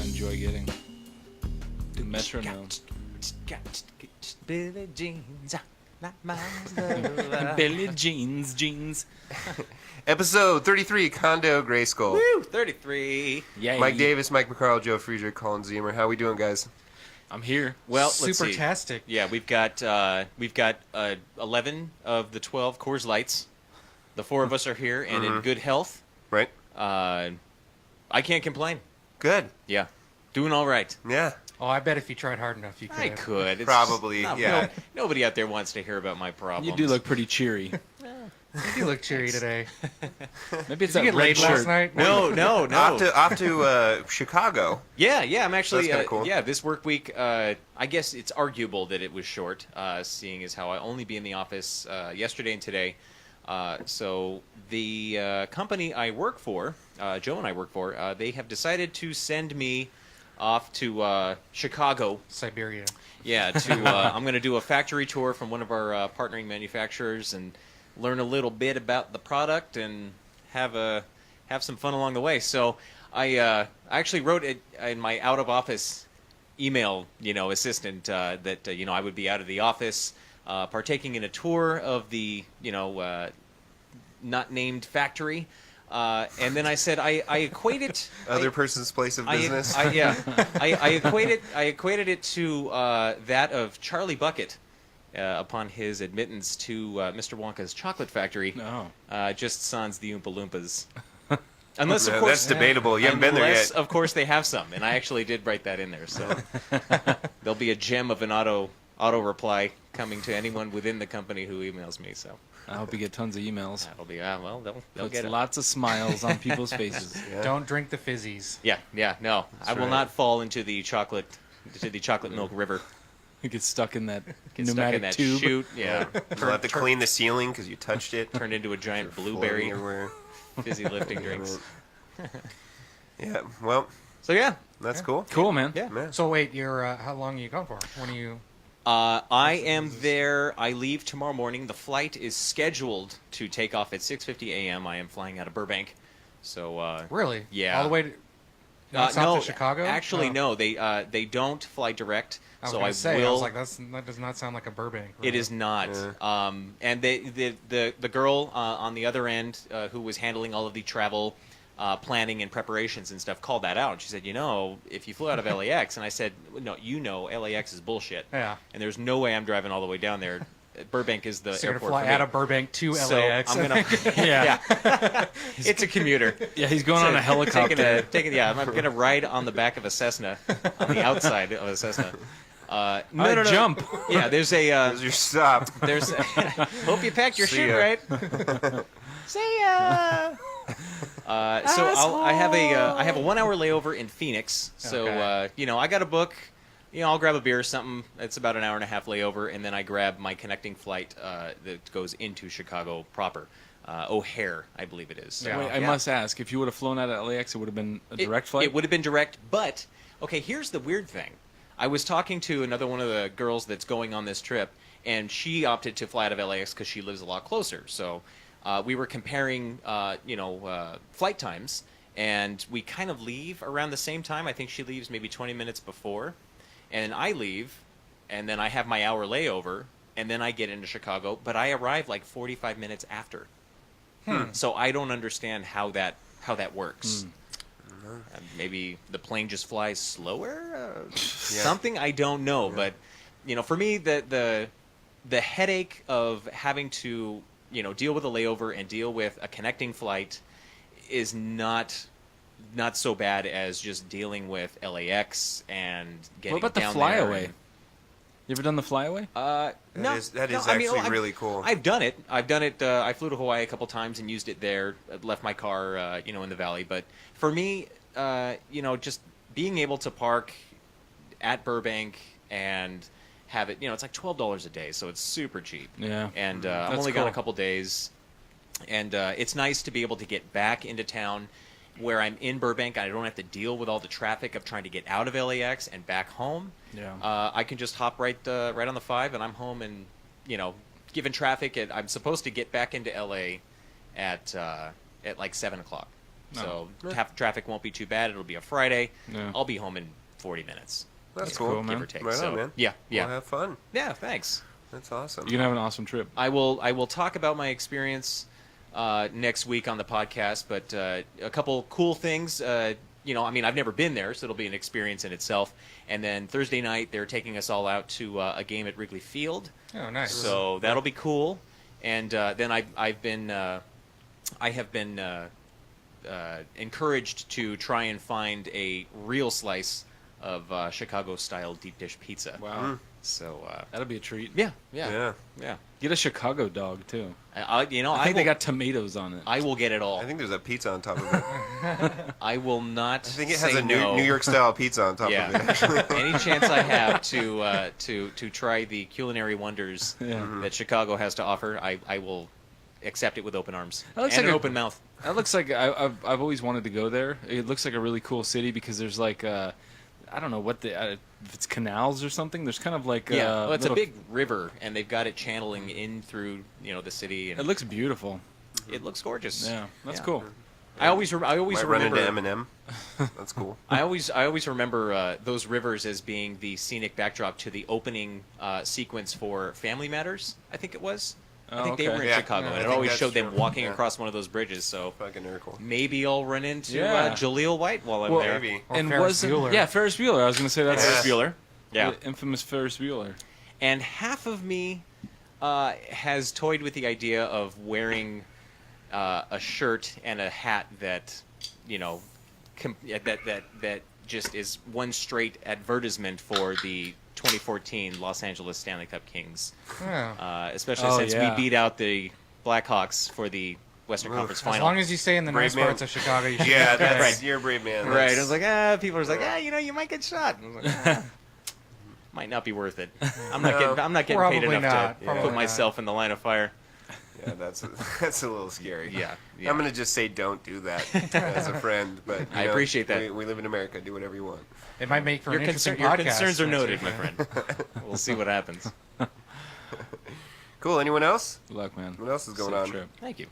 enjoy getting. The metronome. Billy Jeans, not my Billy Jeans. Episode 33, Condo Grayskull. Woo, 33. Yay. Mike Davis, Mike McCarl, Joe Friedrich, Colin Zemer. How we doing, guys? I'm here. Well, let's see. Super-tastic. Yeah, we've got 11 of the 12 Coors Lights. The 4 of us are here and in good health. Right? I can't complain. Good. Yeah, doing all right. Yeah. Oh, I bet if you tried hard enough, you could. I could. It's Probably, just yeah. Nobody out there wants to hear about my problems. You do look pretty cheery. You look cheery today. Maybe it's Did you that get red laid shirt. last night? No. Off to Chicago. Yeah, I'm actually. That's kinda cool. Yeah, this work week. I guess it's arguable that it was short, seeing as how I only be in the office yesterday and today. So the company I work for, Joe and I work for, they have decided to send me off to Chicago. Siberia. Yeah, I'm going to do a factory tour from one of our partnering manufacturers and learn a little bit about the product and have some fun along the way. So I actually wrote it in my out of office email, assistant that I would be out of the office, partaking in a tour of the not named factory. And then I said I equate it Other person's place of business. I equated it to that of Charlie Bucket upon his admittance to Mr. Wonka's chocolate factory. No. Just sans the Oompa Loompas. Unless, of Yeah, course, that's debatable. You haven't been there unless, yet. of course, they have some, and I actually did write that in there. So there'll be a gem of an auto reply coming to anyone within the company who emails me. So I hope you get tons of emails. that'll be they'll Puts get it. lots of smiles on people's faces. Yeah. Don't drink the fizzies. Yeah, no, I will right. not fall into the chocolate milk river. You get stuck in that Get stuck pneumatic in that tube. chute. Yeah, You'll have to clean the ceiling because you touched it. turned into a giant Floating blueberry everywhere. fizzy lifting drinks. Yeah, well, So yeah, that's cool. Cool, man. yeah. Yeah. So wait, you're how long are you gone for? When are you? I am there. I leave tomorrow morning. The flight is scheduled to take off at 6:50 a.m. I am flying out of Burbank. So Really? Yeah. All the way to? Not south to Chicago? Actually, Oh. no. They don't fly direct. I was So gonna I say, will. I was like, that does not sound like a Burbank. It is not. Yeah. And the girl on the other end who was handling all of the travel planning and preparations and stuff called that out. She said, if you flew out of LAX, and I said, no, LAX is bullshit. Yeah. And there's no way I'm driving all the way down there. Burbank is the So you're airport gonna fly for me. out of Burbank to So LAX. I'm gonna, Yeah. it's a commuter. Yeah, he's going on a helicopter. I'm gonna ride on the back of a Cessna, on the outside of a Cessna. No. Jump. Yeah, there's a. There's your stop. There's. Hope you packed your See shit ya. right. See ya. So I have a 1 hour layover in Phoenix. So Okay. I got a book. I'll grab a beer or something. It's about an hour and a half layover, and then I grab my connecting flight that goes into Chicago proper. O'Hare, I believe it is. So, Yeah. Wait, I must ask, if you would have flown out of LAX, it would have been a direct flight? It would have been direct, but okay. Here's the weird thing. I was talking to another one of the girls that's going on this trip, and she opted to fly out of LAX because she lives a lot closer. So we were comparing, flight times, and we kind of leave around the same time. I think she leaves maybe 20 minutes before, and I leave, and then I have my hour layover, and then I get into Chicago, but I arrive like 45 minutes after. So I don't understand how that works. Maybe the plane just flies slower. Something I don't know, but for me, the headache of having to deal with a layover and deal with a connecting flight is not so bad as just dealing with LAX and getting. What about the down flyaway? there You ever done the flyaway? no, That is I mean, actually really cool. I've done it. I flew to Hawaii a couple times and used it there. Left my car, in the valley. But for me, just being able to park at Burbank and have it, it's like $12 a day, so it's super cheap. Yeah. And I'm That's only gone a cool. couple days, and it's nice to be able to get back into town where I'm in Burbank. I don't have to deal with all the traffic of trying to get out of LAX and back home. Yeah. I can just hop right on the 5, and I'm home. And given traffic, I'm supposed to get back into LA at like 7 o'clock. So traffic won't be too bad. It'll be a Friday. Yeah. I'll be home in 40 minutes. That's cool, cool, man. Give or take. Right so, on, man. Yeah, yeah. Well, have fun. Yeah, thanks. That's awesome. You're gonna have an awesome trip. I will talk about my experience next week on the podcast, but a couple cool things. I've never been there, so it'll be an experience in itself. And then Thursday night, they're taking us all out to a game at Wrigley Field. Oh, nice. So that'll be cool. And then I have been encouraged to try and find a real slice of Chicago-style deep dish pizza. Wow. So That'll be a treat. yeah. Get a Chicago dog too. I think they got tomatoes on it. I will get it all. I think there's a pizza on top of it. I will not. I think it has say a no. New York style pizza on top Yeah. of it. Actually. Any chance I have to try the culinary wonders Yeah. that Chicago has to offer, I will accept it with open arms That looks and like an a- open mouth. That looks like I've always wanted to go there. It looks like a really cool city because there's like I don't know what if it's canals or something. There's kind of like Well, it's little, a big river, and they've got it channeling in through the city, and It looks beautiful. it looks gorgeous. Yeah, that's Yeah. cool. I always Might run remember. into Eminem. That's cool. I always remember those rivers as being the scenic backdrop to the opening sequence for Family Matters. I think it was. I think they okay. were in Yeah. Chicago, Yeah, I and it think always that's showed them true. walking Yeah. across one of those bridges. So Fucking very cool. maybe I'll run into Yeah. Jaleel White while I'm Well, there. Maybe. Or and Ferris Bueller. Yeah, Ferris Bueller. I was gonna say that's Yeah. Ferris Bueller. Yeah. the infamous Ferris Bueller. And half of me has toyed with the idea of wearing a shirt and a hat that that just is one straight advertisement for the 2014 Los Angeles Stanley Cup Kings, Yeah. especially Oh, since yeah. we beat out the Blackhawks for the Western Oof. Conference As final. long as you stay in the Brave nice man. parts of Chicago, you should Yeah, be okay. that's you're a brave man. right, I That's- was like, people are like, you might get shot. I was like, might not be worth it. I'm not getting paid Probably enough not. to Probably put not. myself in the line of fire. yeah, that's a little scary. Yeah. I'm gonna just say don't do that as a friend. But you I know, appreciate that. We live in America. Do whatever you want. It might make for an interesting Your podcast. concerns are next noted, week. my friend. We'll see what happens. Cool. Anyone else? Good luck, man. What else is going Safe on? trip. Thank you.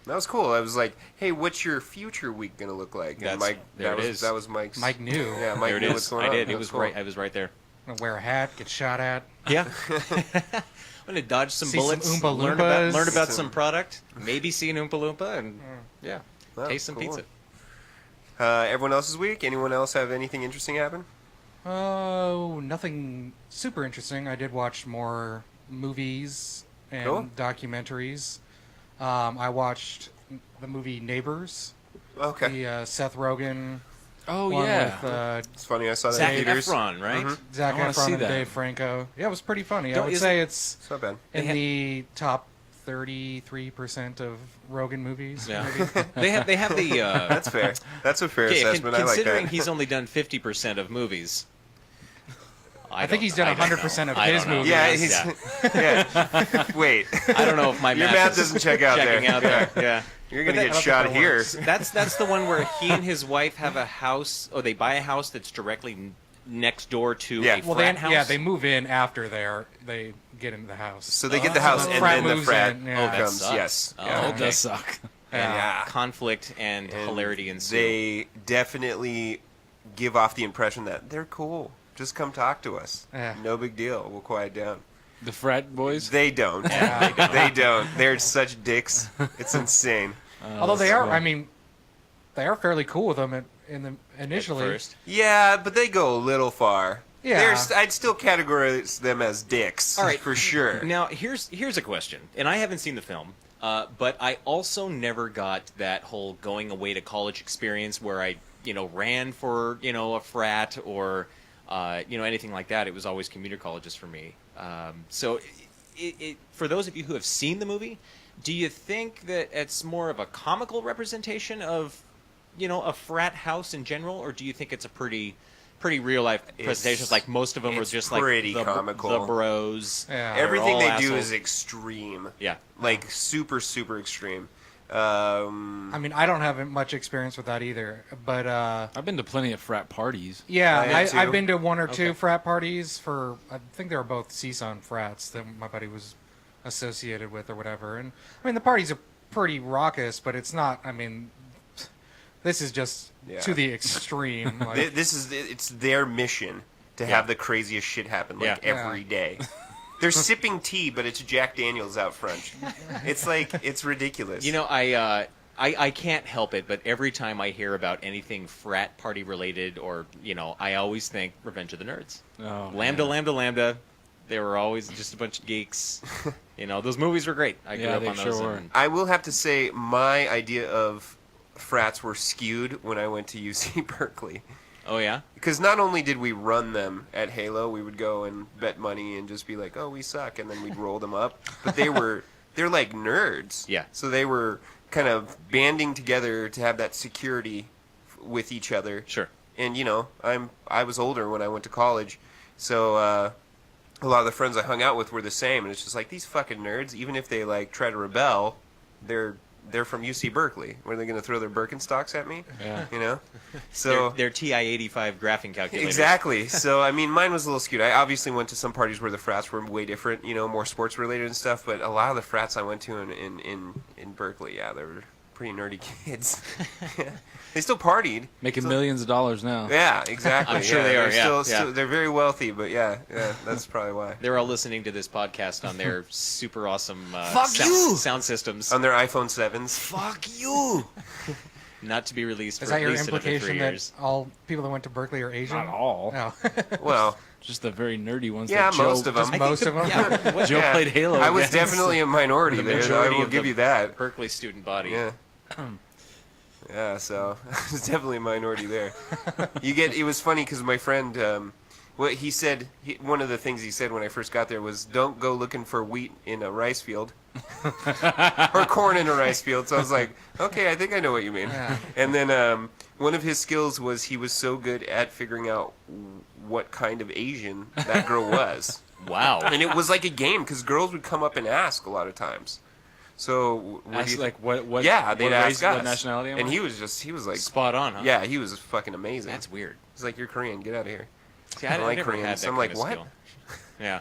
That was cool. I was like, "Hey, what's your future week gonna look like?" And That's- Mike, there that it was is. that was Mike's. Mike knew. Yeah, Mike There it knew is. what's going I on. did. That It was cool. right. I was right there. Gonna wear a hat, get shot at. Yeah. I'm gonna dodge some See some bullets. Oompa learn Loompas. about Some- some product. Maybe see an Oompa Loompa and yeah, Oh, taste some cool. pizza. Everyone else's week. Anyone else have anything interesting happen? Oh, nothing super interesting. I did watch more movies and Cool. documentaries. I watched the movie Neighbors, Okay, the Seth Rogen Oh one yeah. with it's funny. I saw that Zac in theaters. Efron, right? Mhm. Zac I wanna Efron see and that. Dave Franco. Yeah, it was pretty funny. I Don't- would is say it's It's not bad. in They the top 33% of Rogen movies. Yeah. maybe. They have the. That's fair. That's a fair okay, assessment. I like considering that. he's only done 50% of movies. I think he's done 100% of his movies. Yeah, he's. Yeah. Wait. I don't know if my Your math math is doesn't check out checking there. out there. Yeah. You're gonna But get that- shot that here. works. That's the one where he and his wife have a house. Oh, they buy a house that's directly next door to Yeah. a Well, frat house. they move in after they get into the house. So they get the house, the and frat then the moves frat in, yeah. that comes. sucks. Yes. Oh, Yeah. It okay. does suck. Yeah. Conflict and And hilarity ensue. They definitely give off the impression that they're cool. Just come talk to us. Yeah. No big deal. We'll quiet down. The frat boys. They don't. Yeah. They don't. They're such dicks. It's insane. Although they are, well. I mean, they are fairly cool with them initially. At first. Yeah, but they go a little far. Yeah. I'd still categorize them as dicks. All right. For sure. Now, here's a question, and I haven't seen the film, but I also never got that whole going away to college experience where I, ran for, a frat or, anything like that. It was always commuter colleges for me. So, for those of you who have seen the movie, do you think that it's more of a comical representation of, a frat house in general, or do you think it's a pretty real life presentation? Like most of them are it's just like pretty the comical. bros. Yeah. They're Everything all they do assholes. is extreme. Yeah. Like super, super extreme. I mean, I don't have much experience with that either, but I've been to plenty of frat parties. yeah, I have I've too. been to one or two Okay. frat parties for. I think they were both CSUN frats that my buddy was associated with or whatever. And I mean, the parties are pretty raucous, but it's not. I mean, This is just Yeah. to the extreme. Like, It's their mission to have the craziest shit happen like Yeah. every day. They're sipping tea, but it's Jack Daniels out front. It's like, it's ridiculous. You know, I can't help it, but every time I hear about anything frat party related, or I always think Revenge of the Nerds. Oh, Lambda, man. Lambda, Lambda. They were always just a bunch of geeks. Those movies were great. I grew Yeah, up they on those. sure were. and- I will have to say my idea of frats were skewed when I went to UC Berkeley. Oh yeah. Because not only did we run them at Halo, we would go and bet money and just be like, oh, we suck, and then we'd roll them up. But they're like nerds. Yeah. So they were kind of banding together to have that security with each other. Sure. And I was older when I went to college, so a lot of the friends I hung out with were the same, and it's just like these fucking nerds. Even if they like try to rebel, they're from UC Berkeley. What, are they going to throw their Birkenstocks at me? Yeah. So They're TI-85 graphing calculators. exactly. So I mean, mine was a little skewed. I obviously went to some parties where the frats were way different, more sports related and stuff. But a lot of the frats I went to in Berkeley, yeah, they were pretty nerdy kids. They still partied. Making millions of dollars now. Yeah, exactly. I'm sure they are, They're yeah, still, they're very wealthy, but yeah, that's probably why. They're all listening to this podcast on their super awesome Fuck you! sound systems. On their iPhone 7s. Fuck you! Not to be released for is that at your least another 3 implication that years. all people that went to Berkeley are Asian? Not all. No. Well, Just the very nerdy ones. yeah, that Joe, most of them. Just most of them? Yeah, what Joe Yeah. played Halo. I was against. definitely a minority the there. I majority will of give the you that. Berkeley student body. Yeah. Yeah, so I was definitely a minority there. It was funny because my friend, what he said, one of the things he said when I first got there was, don't go looking for wheat in a rice field. Or corn in a rice field. So I was like, okay, I think I know what you mean. Yeah. And then one of his skills was he was so good at figuring out what kind of Asian that girl was. Wow. And it was like a game because girls would come up and ask a lot of times. So what do Ask, you like what? Yeah, they'd what ask race, us. what nationality? And he was like, Spot on, huh? yeah, he was fucking amazing. That's weird. He's like, you're Korean, get out of here. See, I I like never Koreans. had that I'm kind like, of what? skill. Yeah.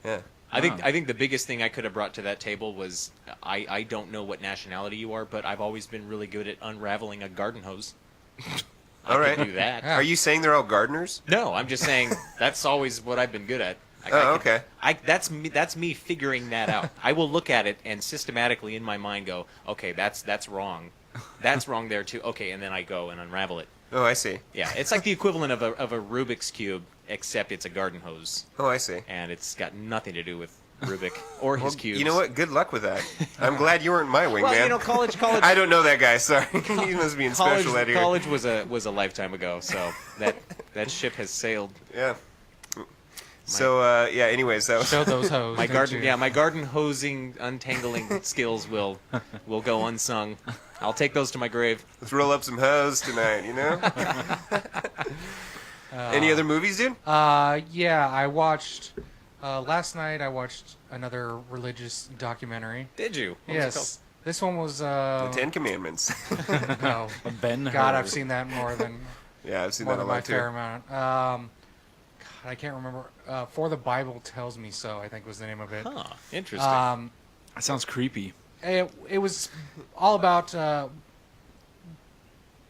Yeah. I think the biggest thing I could have brought to that table was I don't know what nationality you are, but I've always been really good at unraveling a garden hose. I All right. could do that. Yeah. Are you saying they're all gardeners? No, I'm just saying that's always what I've been good at. Okay. That's me figuring that out. I will look at it and systematically in my mind go, okay, that's wrong. That's wrong there too. Okay, and then I go and unravel it. Oh, I see. Yeah, it's like the equivalent of a Rubik's cube, except it's a garden hose, Oh, I see. and it's got nothing to do with Rubik or his cubes. You know what? Good luck with that. I'm glad you weren't my wingman. Well, college. I don't know that guy. Sorry, he must be in College, special ed here. college was a lifetime ago, so that ship has sailed. Yeah. So yeah. Anyways, that was Show those hoes. My didn't garden, you? my garden hosing, untangling skills will go unsung. I'll take those to my grave. let's roll up some hoes tonight. Any other movies, dude? Yeah, I watched last night. I watched another religious documentary. Did you? What was it Yes, this one was The Ten Commandments. no. Ben. God, Hur. I've seen that more than Yeah, I've seen more that a than my lot too. fair amount. God, I can't remember. For the Bible Tells Me So, I think was the name of it. called? Huh. Interesting. That sounds creepy. It was all about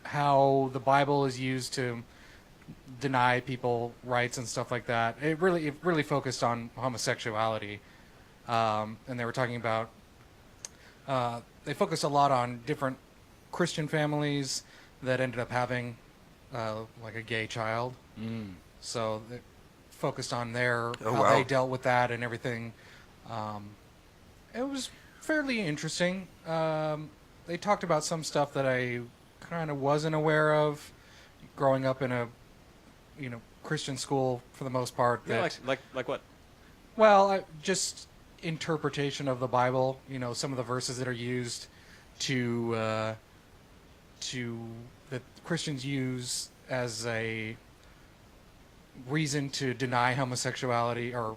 how the Bible is used to deny people rights and stuff like that. It really focused on homosexuality, and they were talking about. They focused a lot on different Christian families that ended up having like a gay child. So they focused on how wow. they dealt with that and everything. It was fairly interesting. They talked about some stuff that I kind of wasn't aware of growing up in a Christian school for the most part. Yeah, That, like what? well, just interpretation of the Bible. Some of the verses that are used to that Christians use as a reason to deny homosexuality, or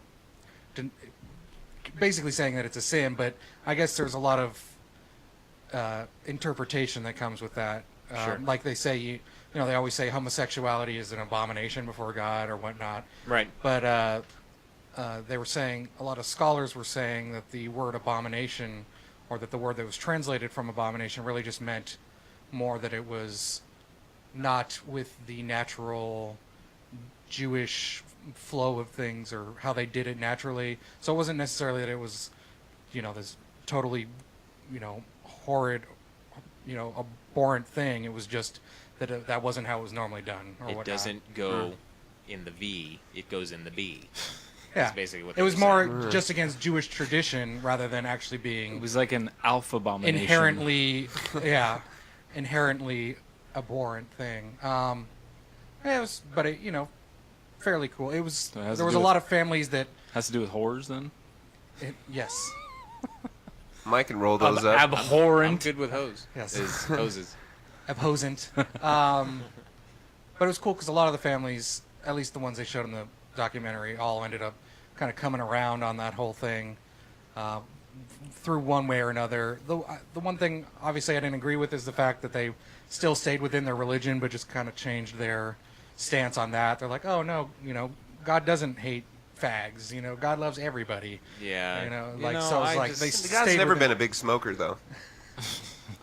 basically saying that it's a sin. But I guess there's a lot of interpretation that comes with that. Sure. Like they say, they always say homosexuality is an abomination before God or whatnot. Right. But they were saying, a lot of scholars were saying that the word abomination, or that the word that was translated from abomination, really just meant more that it was not with the natural Jewish flow of things or how they did it naturally. So it wasn't necessarily that it was, this totally, horrid, abhorrent thing. It was just that that wasn't how it was normally done. Or It whatnot. doesn't go in the V, it goes in the B. Yeah, That's basically what it they was were more saying. just against Jewish tradition rather than actually being It was like an alpha abomination. inherently abhorrent thing. It was, but fairly cool. It was. So it has There to was do a with- lot of families that. Has to do with horrors then? Yes. Mike can roll those up. I'm Abhorrent. good with hose. Yes. Is hoses. Abhosant. But it was cool because a lot of the families, at least the ones they showed in the documentary, all ended up kind of coming around on that whole thing through one way or another. The one thing, obviously, I didn't agree with is the fact that they still stayed within their religion, but just kind of changed their stance on that. They're like, oh, no, God doesn't hate fags. God loves everybody. Yeah. So it's like they The guy's stayed never within- been a big smoker, though.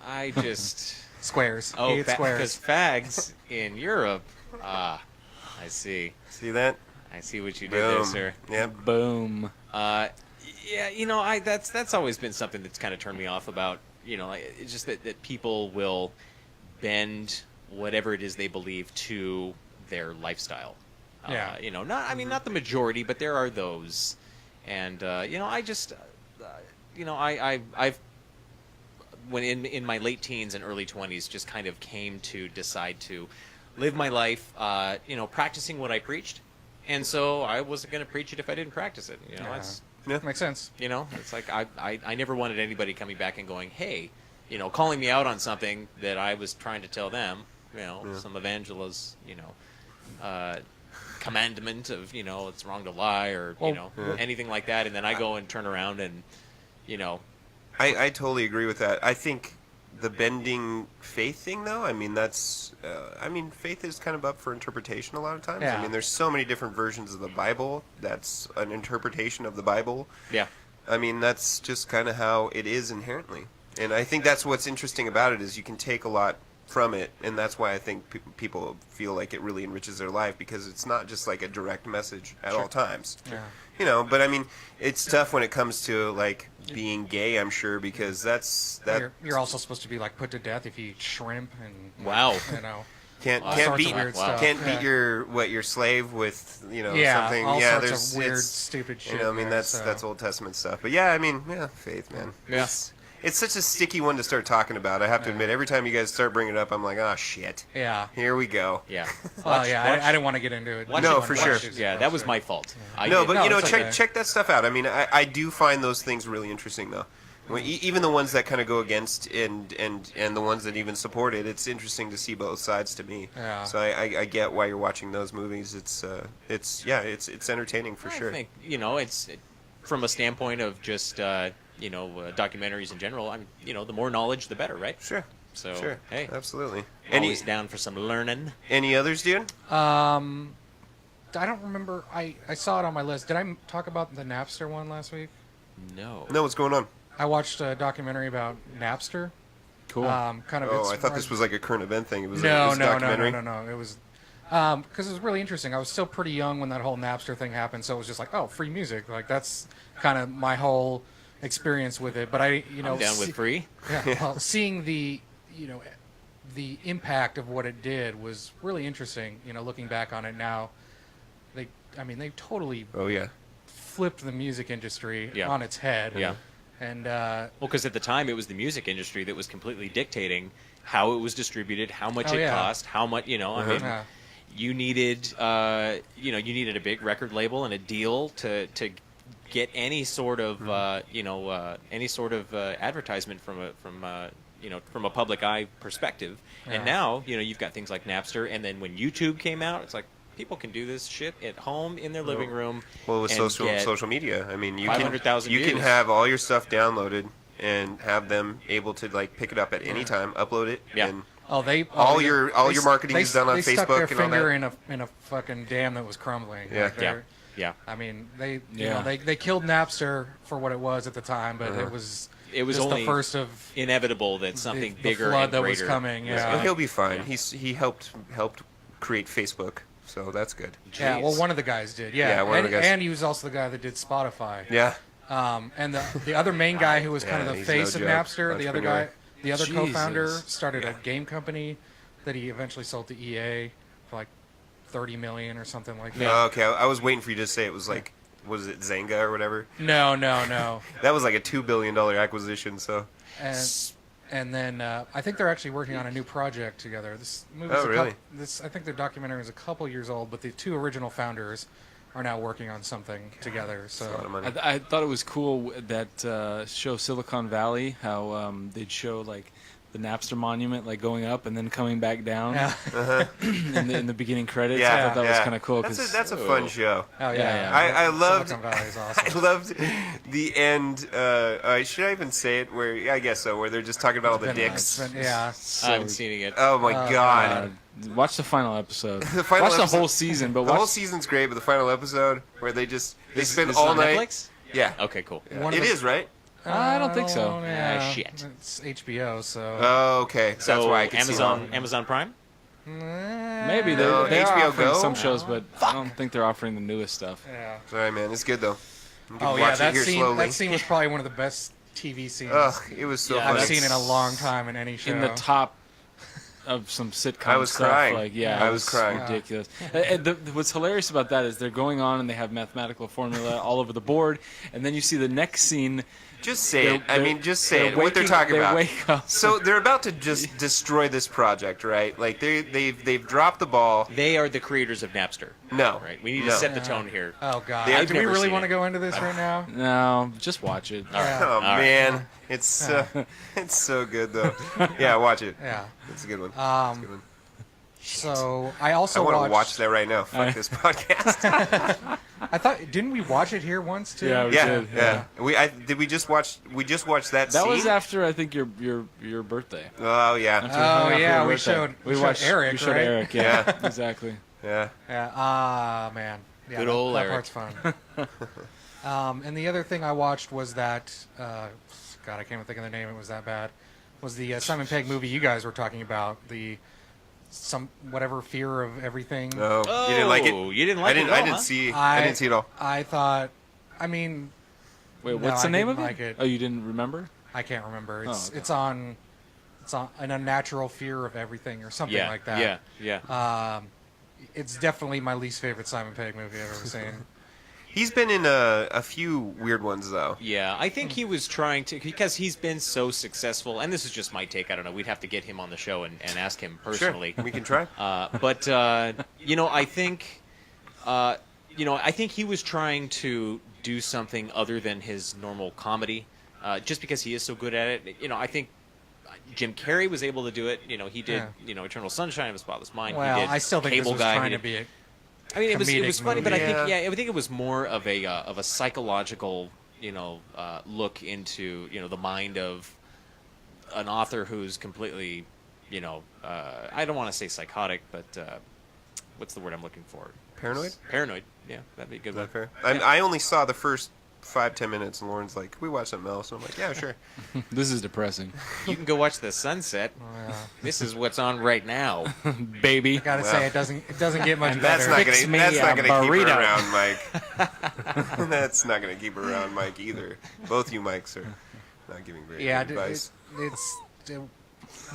I just... Squares. Oh, He ate because squares. fags in Europe. I see. See that? I see what you did there, Boom. sir. Yep. Boom. Yeah, that's always been something that's kind of turned me off about, it's just that people will bend whatever it is they believe to their lifestyle. Yeah. Not the majority, but there are those. And, I've when in my late teens and early 20s just kind of came to decide to live my life, practicing what I preached. And so I wasn't going to preach it if I didn't practice it. It's, Yeah. Makes sense. it's like I never wanted anybody coming back and going, hey, calling me out on something that I was trying to tell them, some evangelists, commandment of, it's wrong to lie or, anything like that. And then I go and turn around and, I totally agree with that. I think the bending faith thing, though, faith is kind of up for interpretation a lot of times. Yeah. There's so many different versions of the Bible. That's an interpretation of the Bible. yeah. That's just kind of how it is inherently. And I think that's what's interesting about it is you can take a lot from it, and that's why I think people feel like it really enriches their life, because it's not just like a direct message at all times. Yeah. But it's tough when it comes to like being gay, I'm sure, because that's You're also supposed to be like put to death if you eat shrimp and Wow. can't all can't sorts beat of weird wow. stuff. can't Yeah. beat your slave with Yeah, something. all Yeah, sorts there's of weird, it's- stupid shit. there, that's so. that's Old Testament stuff. But yeah, faith, man. Yeah. It's such a sticky one to start talking about. I have to admit, every time you guys start bringing it up, I'm like, oh shit, Yeah. here we go. Yeah. Well, yeah, watch- I didn't want to get into it. watch No, it- for watch sure. it. Yeah, that was my fault. No, but No, it's check okay. check that stuff out. I do find those things really interesting, though. Even the ones that kind of go against and the ones that even support it, it's interesting to see both sides to me. Yeah. So I get why you're watching those movies. It's entertaining for sure. I think it's from a standpoint of just documentaries in general. The more knowledge, the better, right? Sure. So Sure. hey, Absolutely. always down for some learning. Any others, dude? I don't remember. I saw it on my list. Did I talk about the Napster one last week? No. No, what's going on? I watched a documentary about Napster. Cool. Kind of. Oh, I thought this was like a current event thing. It was No. a documentary. It was because it was really interesting. I was still pretty young when that whole Napster thing happened, so it was just like, oh, free music. Like that's kind of my whole experience with it. But I'm down with free. Yeah, well, seeing the impact of what it did was really interesting. Looking back on it now, they totally Oh yeah. flipped the music industry Yeah. on its head. Yeah. And Well, because at the time it was the music industry that was completely dictating how it was distributed, how much Oh, it yeah. cost, how much Yeah. you needed a big record label and a deal to get any sort of advertisement from a public eye perspective. Yeah. And now you've got things like Napster, and then when YouTube came out, it's like people can do this shit at home in their living room. Well, with and social media, you 500,000 can views. have all your stuff downloaded and have them able to like pick it up at any time, upload it, Yeah. and all your marketing is done on they stuck Facebook their and all finger that. in a fucking dam that was crumbling. Yeah. Like, they're- Yeah. I mean, they Yeah. they killed Napster for what it was at the time, but it was it was just only the first of inevitable that something the bigger flood and that greater was coming. was Yeah. Well, he'll be fine. He helped create Facebook, so that's good. Yeah, well, Jeez. one of the guys did. Yeah, Yeah, one of and, the guys. and he was also the guy that did Spotify. Yeah. And the other main guy who was kind Yeah, of the he's face no of joke. Napster, the other Entrepreneur. guy, the other Jesus. co-founder, started a game company that he eventually sold to EA for like $30 million or something like that. Oh, okay, I was waiting for you to say it was like, was it Zynga or whatever? No. That was like a $2 billion acquisition. So. And then I think they're actually working on a new project together. This movie's Oh, really? I think the documentary is a couple years old, but the two original founders are now working on something together. A lot of So money. I thought it was cool that show Silicon Valley, how they'd show like the Napster monument like going up and then coming back down yeah. in the beginning credits. Yeah, I thought that was yeah. kind of cool. That's a fun show. Oh Yeah, yeah. yeah. I loved. Silicon Valley is I awesome. loved the end. Should I even say it? Where I guess so. Where they're just talking about all the dicks. Yeah. I haven't seen it yet. Oh my god. Watch the final episode. The final watch episode- the whole season, but The whole watch season's great, but the final episode where they spend This all on night. Netflix? Yeah. Okay, cool. One It of the- is, right? I don't think so. Yeah. Shit. It's HBO, so Oh, okay. That's So why I could see Amazon Prime. maybe No, they're HBO offering Go? some shows, but I don't think they're offering the newest stuff. yeah. Sorry, man. It's good though. You can Oh watch yeah, it that here scene. slowly. That scene was probably one of the best TV scenes Ugh, it was so Yeah, funny. I've seen in a long time in any show. In the top of some sitcom I was stuff, crying. like yeah, I it was crying. ridiculous. What's hilarious about that is they're going on and they have mathematical formula all over the board, and then you see the next scene. Just say it. I mean, just say they're it. What they're waking- talking they about. wake up. So they're about to just destroy this project, right? Like they've dropped the ball. They are the creators of Napster. No. Right. We need No. to set the tone here. Oh god, I've do we never really seen want to it. go into this right now? No, just watch it. Yeah. Oh right. man, it's it's so good though. Yeah, watch it. Yeah. It's a good one. It's a good one. So I I also want to watched. watch that right now. Fuck this podcast. I thought didn't we watch it here once too? Yeah, we yeah, did, yeah. We just watched that That scene. was after I think your birthday. Oh yeah, Oh yeah, we birthday. showed We watched Eric. We showed right? Eric. Yeah, exactly. yeah. Yeah. Ah man. Yeah, Good that, old that Eric. part's fun. And the other thing I watched was that. God, I can't even think of the name. It was that bad. Was the Simon Pegg movie you guys were talking about? Some whatever fear of everything. Oh, you didn't like it? You didn't like I didn't. it at all, I didn't huh? see. I didn't see it all. I thought. I mean, Wait, No, what's the I name of didn't it? like it. Oh, you didn't remember? I can't remember. It's okay. it's on an unnatural fear of everything or something Yeah. like that. Yeah. It's definitely my least favorite Simon Pegg movie I've ever seen. He's been in a few weird ones though. Yeah, I think he was trying to, because he's been so successful, and this is just my take, I don't know, we'd have to get him on the show and ask him personally. Sure, we can try. But I think, I think he was trying to do something other than his normal comedy, just because he is so good at it. I think Jim Carrey was able to do it. He did, Eternal Sunshine of a Spotless Mind. Well, he did I still think Cable this was Guy. trying He to did- be a I mean, it was comedic funny, but I movie. think Yeah. I think it was more of a psychological, look into the mind of an author who's completely, I don't want to say psychotic, but what's the word I'm looking for? Paranoid? Paranoid. Yeah, that'd be a good Is one. that fair? I only saw the first 5-10 minutes, and Lauren's like, "Can we watch something else?" And I'm like, "Yeah, sure." This is depressing, You can go watch the sunset. This is what's on right now. baby. I gotta Well. say it doesn't get much That's better. not Fix gonna. me That's not a gonna keep her burrito. around, Mike. That's not gonna keep her around, Mike, either. Both you Mikes are not giving great Yeah, advice. it's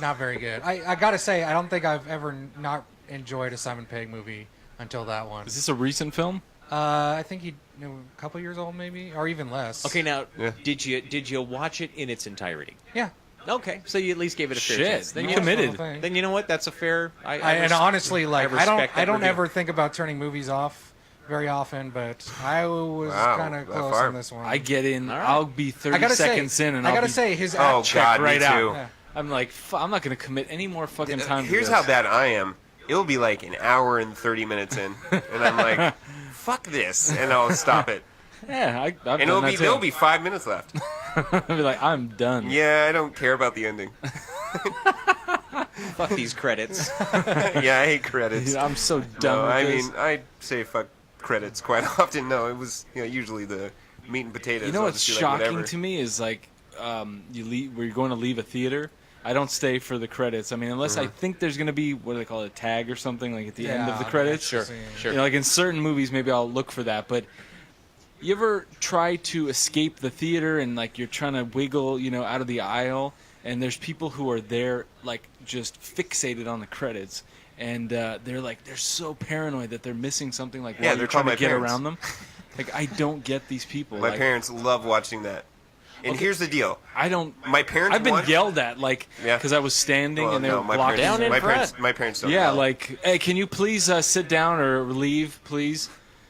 not very good. I gotta say I don't think I've ever not enjoyed a Simon Pegg movie until that one. Is this a recent film? I think he a couple years old maybe, or even less. Okay, now Yeah. did you watch it in its entirety? Yeah. Okay, so you at least gave it a fair Shit, chance. then Then you you, committed. then you know what? That's a fair. And honestly, like I don't respect that review. ever think about turning movies off very often, but I was Wow, kind of that close far. on this one. I get in. All right. I'll be 30 I gotta seconds say, in, and I I'll gotta be say his Oh act- check God, right me out. too. Yeah. I'm like, I'm not gonna commit any more fucking time. Here's to how this. bad I am. It'll be like an hour and 30 minutes in, and I'm like, "Fuck this," and I'll stop it. Yeah, I've And done that there'll too. be 5 minutes left. I'll be like, I'm done. Yeah, I don't care about the ending. Fuck these credits. Yeah, I hate credits. I'm so done. No, with I this. mean, I say fuck credits quite often. No, it was usually the meat and potatoes. You know I'll what's just be like, shocking whatever. to me is like where you're going to leave a theater, I don't stay for the credits. I mean, unless I think there's going to be, what do they call it, a tag or something, like at the end of the credits. Sure. You know, like in certain movies, maybe I'll look for that. But you ever try to escape the theater and like you're trying to wiggle, you know, out of the aisle, and there's people who are there like just fixated on the credits, and they're so paranoid that they're missing something, like while you're trying to get around them. Like, I don't get these people. My parents love watching that. And here's the deal. My parents. I've been yelled at, like, because I was standing and they were blocking down in front. My parents don't. Yeah, yell. like, hey, can you please sit down or leave, please?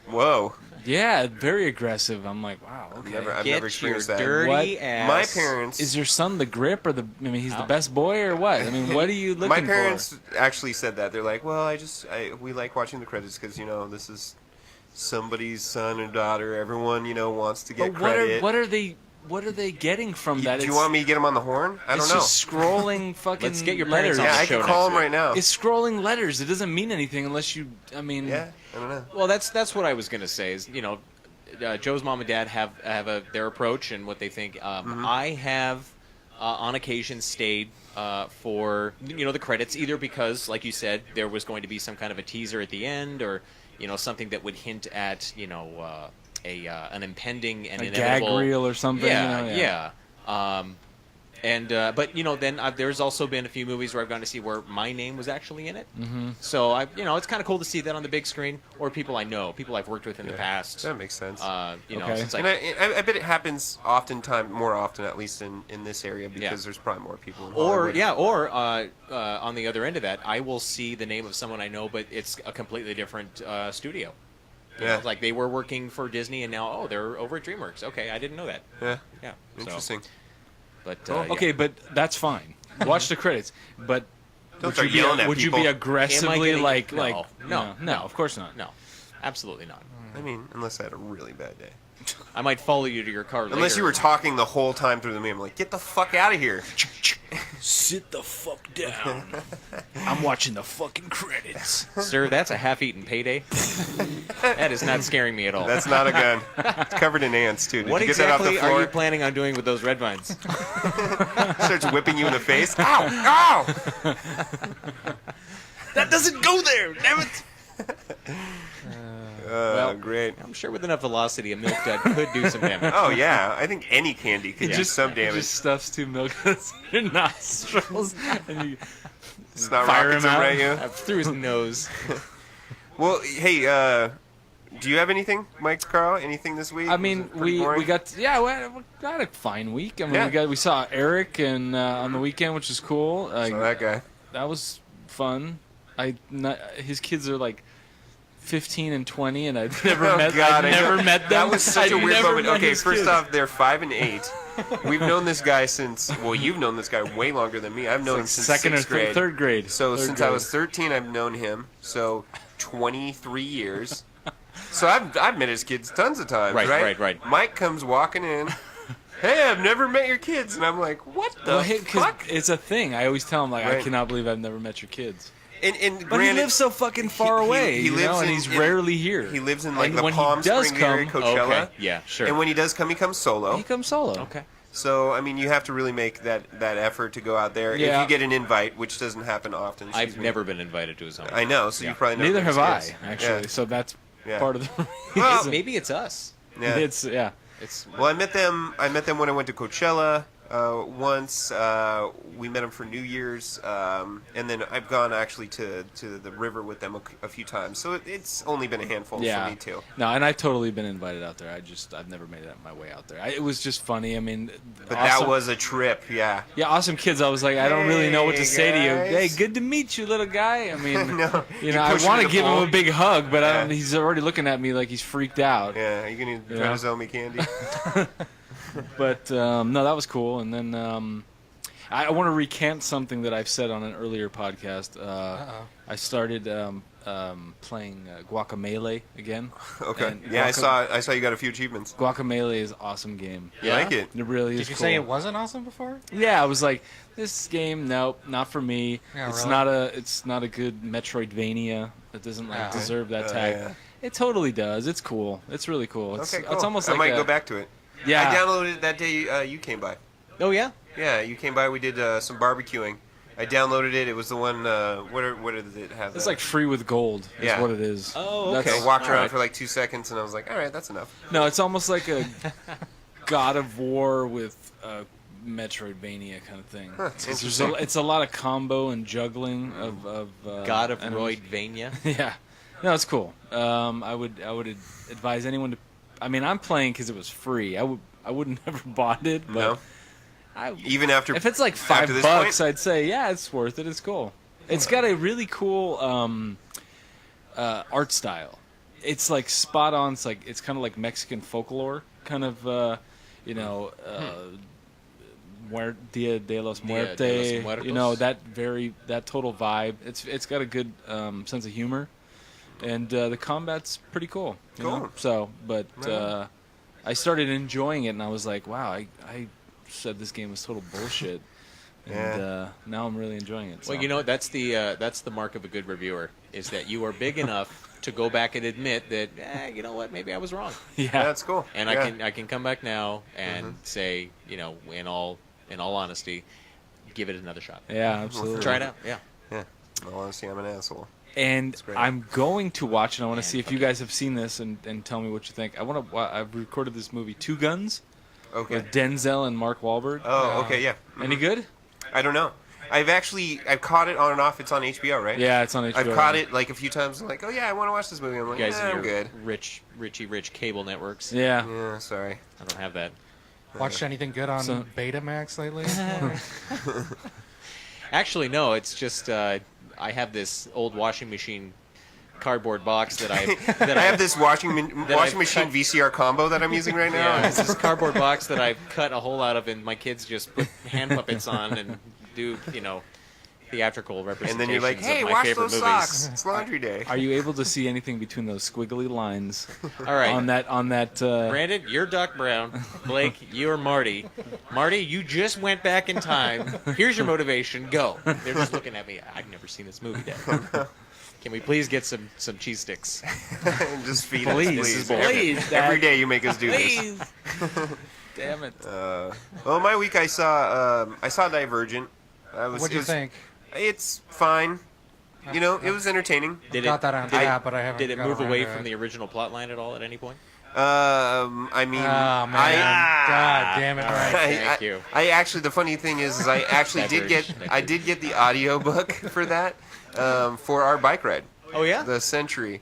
Whoa. Yeah, very aggressive. I'm like, wow. Okay. I've never experienced that. Dirty ass. My parents. Is your son the grip or the? I mean, he's the best boy or what? I mean, what are you looking for? My parents actually said that. They're like, well, we like watching the credits because this is somebody's son or daughter. Everyone wants to get credit. What are they getting from that? Do you want me to get them on the horn? I don't know. It's just scrolling fucking Let's get your letters. parents on I the show can call next them right now. It's scrolling letters. It doesn't mean anything unless you. I mean. Yeah, I don't know. Well, that's what I was gonna say. Is Joe's mom and dad have their approach and what they think. I have on occasion stayed for the credits, either because, like you said, there was going to be some kind of a teaser at the end, or something that would hint at an impending and a inevitable gag reel or something. Yeah. But then there's also been a few movies where I've gone to see where my name was actually in it. Mm-hmm. So it's kind of cool to see that on the big screen, or people I know, people I've worked with in the past. That makes sense. Since and I bet it happens more often, at least in this area, because there's probably more people. Or on the other end of that, I will see the name of someone I know, but it's a completely different studio. Like they were working for Disney, and now they're over at DreamWorks. Okay, I didn't know that. Yeah. Interesting. But okay, but that's fine. Watch the credits, but Don't start yelling at would you people. be aggressively No, no, of course not. No, absolutely not. I mean, unless I had a really bad day. I might follow you to your car later. Unless you were talking the whole time through the movie. I'm like, get the fuck out of here. Sit the fuck down. I'm watching the fucking credits. Sir, that's a half-eaten payday. That is not scaring me at all. That's not a gun. It's covered in ants, too. Did What you get that off the exactly floor? are you planning on doing with those red vines? Starts whipping you in the face. Ow! Ow! That doesn't go there, damn it. Great. I'm sure with enough velocity, a milk dud could do some damage. Oh, yeah. I think any candy could do some damage. Just stuffs two milk duds in your nostrils and you It's not fire rockets him out. right you. Through his nose. Well, hey, do you have anything, Mike, Carl? Anything this week? I mean, we got we got a fine week. I mean, we saw Eric and on the weekend, which is cool. So that guy. That was fun. His kids are like 15 and 20, and I've never met them. That was such a weird moment. met Okay, his first kids. off, they're 5 and 8. We've known this guy since. Well, you've known this guy way longer than me. I've known him since second sixth or grade. third grade. So Third since grade. I was 13, I've known him. So 23 years. So I've met his kids tons of times. Right. Mike comes walking in. Hey, I've never met your kids, and I'm like, what the fuck? It's a thing. I always tell him, like, I Right. cannot believe I've never met your kids. And But granted, he lives so fucking far away, he lives and in- he's in- rarely here. He lives in like And the when he Palm does Springs area, come- Coachella. Okay. Yeah, sure. And when he does come, he comes solo. He comes solo. Okay. So I mean, you have to really make that effort to go out there. Yeah. If you get an invite, which doesn't happen often. I've never been invited to his home. I know, so you probably know. Neither have I, kids. actually. Yeah. So that's Yeah. part of the Well, reason. Maybe it's us. Yeah. It's It's Well, I met them when I went to Coachella once. We met them for New Year's, and then I've gone actually to the river with them a few times. So it's only been a handful for me too. No, and I've totally been invited out there. I've never made it my way out there. It was just funny. I mean, But awesome, that was a trip, yeah. yeah, awesome kids. I was like, I don't really know what to Hey, say to you. guys. Hey, good to meet you, little guy. I mean, No, you you know, I push him want to to the give him pole. a big hug, but Yeah. he's already looking at me like he's freaked out. Yeah, are you gonna try to sell me candy? But no, that was cool. And then I want to recant something that I've said on an earlier podcast. I started playing Guacamelee again. Okay. And Yeah, I saw you got a few achievements. Guacamelee is an awesome game. You like it? It really is. Did you cool. say it wasn't awesome before? Yeah, I was like, this game, nope, not for me. Yeah, it's really? not a good Metroidvania. It doesn't Yeah. deserve that tag. Yeah. It totally does. It's cool. It's really cool. It's, Okay, cool. It's almost I like might a, go back to it. Yeah. I downloaded it that day you came by. Oh yeah. Yeah, you came by. We did some barbecuing. I downloaded it. It was the one. What did it have? It's like free with gold. Is Yeah. what it is. Oh, okay. I walked around Alright. for like 2 seconds, and I was like, all right, that's enough. No, it's almost like a God of War with Metroidvania kind of thing. Huh, It's a lot of combo and juggling of God of enemies. Roidvania. Yeah, no, it's cool. I would advise anyone to. I mean, I'm playing because it was free. I wouldn't never bought it, but No, even after if it's like after this $5, point? I'd say yeah, it's worth it. It's cool. It's got a really cool art style. It's like spot on. It's like it's kind of like Mexican folklore, kind of Dia de los Muertos. de los Muertos. You know that total vibe. It's got a good sense of humor, and the combat's pretty cool. You know? Cool. So, but Right. I started enjoying it, and I was like, wow, I said this game was total bullshit. And Yeah. now I'm really enjoying it. So. Well, you know, that's the mark of a good reviewer, is that you are big enough to go back and admit that, you know what, maybe I was wrong, yeah, Yeah, that's cool. and Yeah. I can come back now and say, you know, in all honesty, give it another shot. yeah, absolutely. Try it out. Yeah. Yeah. In all honesty, I'm an asshole. And great. I'm going to watch, and I want to And see if you guys have seen this and tell me what you think. I've recorded this movie, Two Guns, Okay. with Denzel and Mark Wahlberg. Oh, okay, yeah. Any good? I don't know. I've caught it on and off. It's on HBO, right? Yeah, it's on HBO. I've caught it like a few times. I'm like, oh yeah, I want to watch this movie. I'm like, You guys I'm and your good. rich cable networks. Yeah. Yeah, sorry. I don't have that. Watched anything good on So- Betamax lately? Actually, no. It's just I have this old washing machine cardboard box that I I have this washing I've machine cut- VCR combo that I'm using right now. Yeah, it's this cardboard box that I've cut a hole out of, and my kids just put hand puppets on and do, you know, theatrical And representations then you're like, hey, of my wash favorite those movies. socks. It's laundry day. Are you able to see anything between those squiggly lines All right, on that? Brandon, you're Doc Brown. Blake, you're Marty. Marty, you just went back in time. Here's your motivation. Go. They're just looking at me. I've never seen this movie, Dad. Can we please get some cheese sticks? Just feed Please, us, please. please, Dad. Every day you make us do this. Please. Damn it. Well, my week I saw Divergent. What'd you think? It's fine. You know, it was entertaining. Did Got that on tap, but I haven't. Did it got move around away to from it. the original plot line at all at any point? I mean, Oh man! I God damn it! All right. Right. Thank you. I actually, the funny thing is I actually did get the audiobook for that for our bike ride, Oh yeah. the Century.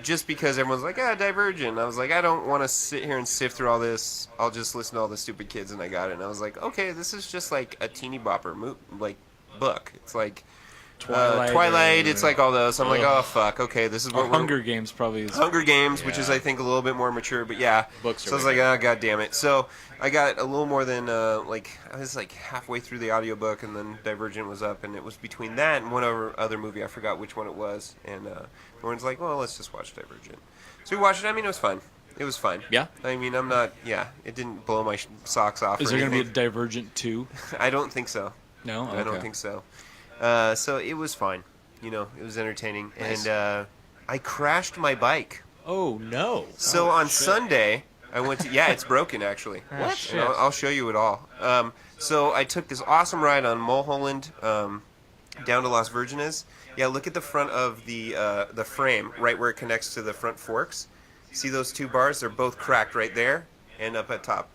Just because everyone's like, Divergent. I was like, I don't want to sit here and sift through all this. I'll just listen to all the stupid kids, and I got it. And I was like, okay, this is just like a teeny bopper book. It's like Twilight. It's like all those. I'm like, oh fuck. Okay, this is Or what we're Hunger Games probably is. Hunger Games, which is Yeah. I think a little bit more mature, but yeah. Books are So I was way like, oh god damn it. So I got a little more than I was like halfway through the audiobook, and then Divergent was up, and it was between that and one other movie. I forgot which one it was, and Lauren's like, well, let's just watch Divergent. So we watched it. I mean, it was fun. It was fun. Yeah. I mean, I'm not. Yeah, it didn't blow my socks off. Is or there going to be a anything. Divergent 2? I don't think so. No? I don't Okay. think so. So it was fine. You know, it was entertaining, Nice. and I crashed my bike. Oh no. So on Sunday, I went to it's broken actually. Ah, What? shit. And I'll show you it all. So I took this awesome ride on Mulholland down to Las Virgenes. Yeah, look at the front of the frame, right where it connects to the front forks. See those two bars? They're both cracked right there and up at top.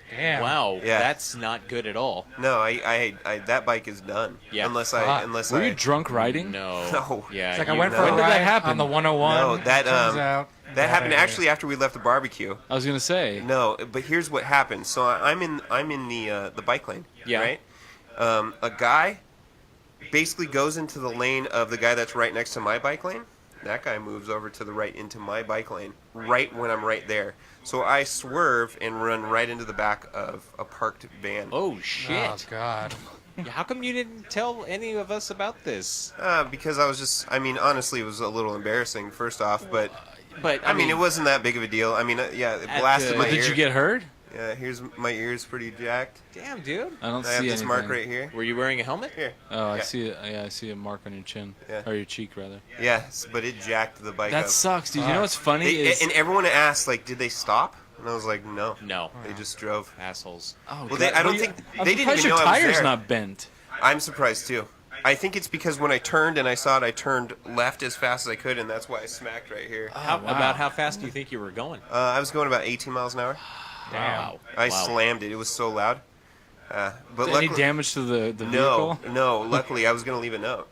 Damn. Wow. Yeah. That's not good at all. No, I that bike is done. Yeah. Unless Fuck. Were you drunk riding? No. No. Yeah. It's like I you- went for know. a When did that ride happen? on the 101. No, that, turns out That happened idea. actually after we left the barbecue. I was going to say. No, but here's what happened. So I'm in the bike lane. Yeah. Right. A guy basically goes into the lane of the guy that's right next to my bike lane. That guy moves over to the right into my bike lane, right when I'm right there. So I swerve and run right into the back of a parked van. Oh Oh shit. God. How come you didn't tell any of us about this? Because I was just, I mean, honestly, it was a little embarrassing, first off, but But I mean, it wasn't that big of a deal. I mean, yeah, it At blasted the- my But ear. did you get hurt? Yeah, here's my ear's pretty jacked. Damn, dude. I don't I have see this anything. mark right here. Were you wearing a helmet? Here. Oh, I Yeah. see it. Yeah, I see a mark on your chin. Yeah. Or your cheek, rather. Yes, but it jacked the bike That up. sucks, dude. You know what's funny They, is... and everyone asked, like, did they stop? And I was like, no. No. They just drove. Assholes. Oh, Well, I don't think I'm they didn't surprised even your know I was tire's there. not bent. I'm surprised too. I think it's because when I turned and I saw it, I turned left as fast as I could, and that's why I smacked right here. wow. About how fast do you think you were going? I was going about 18 miles an hour. Wow. I Wow. slammed it. It was so loud. But Any luckily, damage to the no, vehicle? no. Luckily, I was going to leave a note.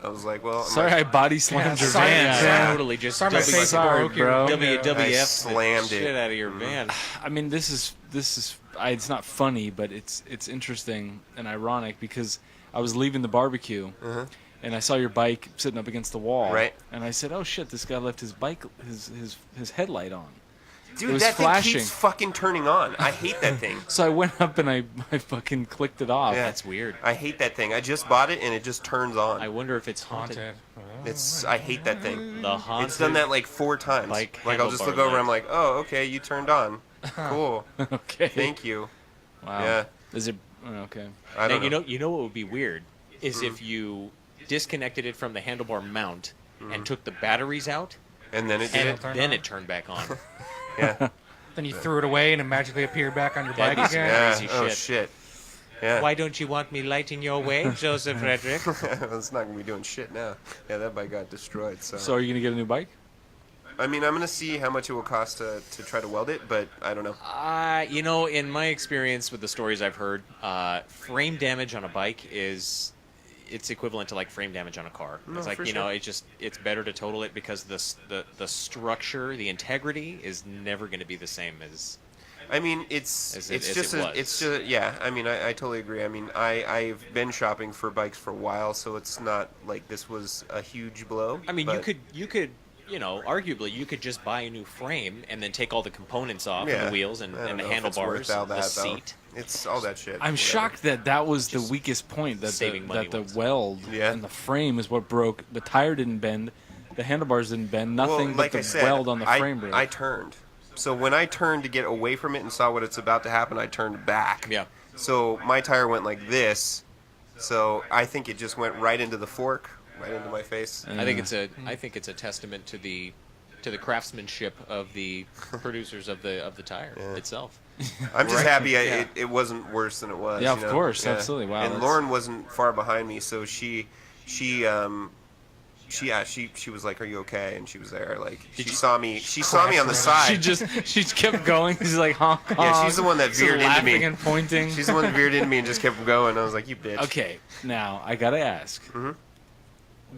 I was like, well, Sorry, I body slammed your sorry, van. yeah. man. Totally just Sorry, my Sorry, face sorry, broke. bro. WWF I the slammed shit it. out of your van. I mean, this is it's not funny, but it's interesting and ironic because I was leaving the barbecue and I saw your bike sitting up against the wall. Right. And I said, "Oh shit, this guy left his bike his headlight on." It Dude, was that flashing. thing keeps fucking turning on. I hate that thing. So I went up and I fucking clicked it off. Yeah. That's weird. I hate that thing. I just bought it and it just turns on. I wonder if it's haunted. Haunted. I hate that thing. The haunted. It's done that like 4 times. Like Like I'll just handlebar look over. light. I'm like, oh, okay, you turned on. Cool. Okay. Thank you. Wow. Yeah. Is it okay? I Now, don't know. you know what would be weird is if you disconnected it from the handlebar mount and took the batteries out, And then it did and it. Turn then on? it turned back on. Yeah. Then you threw it away and it magically appeared back on your That'd bike be again. Yeah. Crazy Oh shit. shit. Yeah. Why don't you want me lighting your way, Joseph Frederick? It's not gonna be doing shit now. Yeah, that bike got destroyed. So are you gonna get a new bike? I mean, I'm gonna see how much it will cost to try to weld it, but I don't know. You know, in my experience with the stories I've heard, frame damage on a bike it's equivalent to like frame damage on a car. No, It's like, for you know, sure. it's better to total it because the structure, the integrity is never going to be the same as. I mean, it's As it just was. yeah. I mean, I totally agree. I mean, I've been shopping for bikes for a while, so it's not like this was a huge blow. I mean, but you could, you know, arguably you could just buy a new frame and then take all the components off yeah, and the wheels and I don't the know if it's worth handlebars, all the that, though. seat. It's all that shit. I'm whatever. shocked that was the Just weakest point. That saving money the ones. weld Yeah. and the frame is what broke. The tire didn't bend. The handlebars didn't bend. Nothing Well, but like the I said, weld on the frame broke. I turned. So when I turned to get away from it and saw what it's about to happen, I turned back. Yeah. So my tire went like this. So I think it just went right into the fork, right into my face. I think it's a testament to the craftsmanship of the producers of the tire itself. I'm just Right. happy Yeah. it wasn't worse than it was. Yeah, you of know? course, absolutely. Wow, And that's- Lauren wasn't far behind me, so she was like, "Are you okay?" And she was there. Like she saw me on the side. she kept going. She's like honk honk. Yeah, she's the one that Just veered into laughing me. and pointing. She's the one that veered into me and just kept going. I was like, "You bitch." Okay, now I gotta ask: Mhm.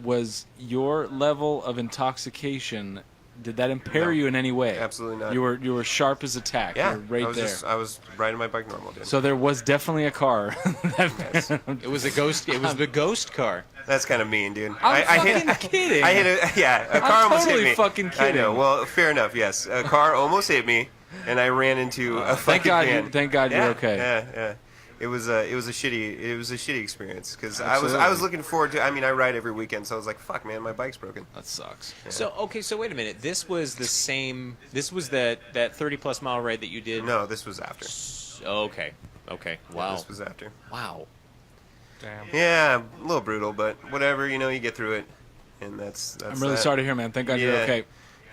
was your level of intoxication? Did that impair No. you in any way? Absolutely not. You were sharp as a tack. Yeah, You were right there. I was riding my bike normal, dude. So there was definitely a car. Yes. It was a ghost. It was the ghost car. That's kind of mean, dude. I'm I hit, fucking kidding. I hit a car almost totally hit me. fucking I know. kidding. Well, fair enough. Yes, a car almost hit me, and I ran into a Thank fucking God. van. Thank God yeah, you're okay. Yeah. It was a shitty experience because I was Absolutely. looking forward to. I mean, I ride every weekend, so I was like, fuck, man, my bike's broken. That sucks. So wait a minute. This was the same. This was that 30+ mile ride that you did. No, this was after. Okay. Wow. This was after. Wow. Damn. Yeah, a little brutal, but whatever. You know, you get through it, and that's I'm really that. sorry to hear, man. Thank God you're Yeah. okay.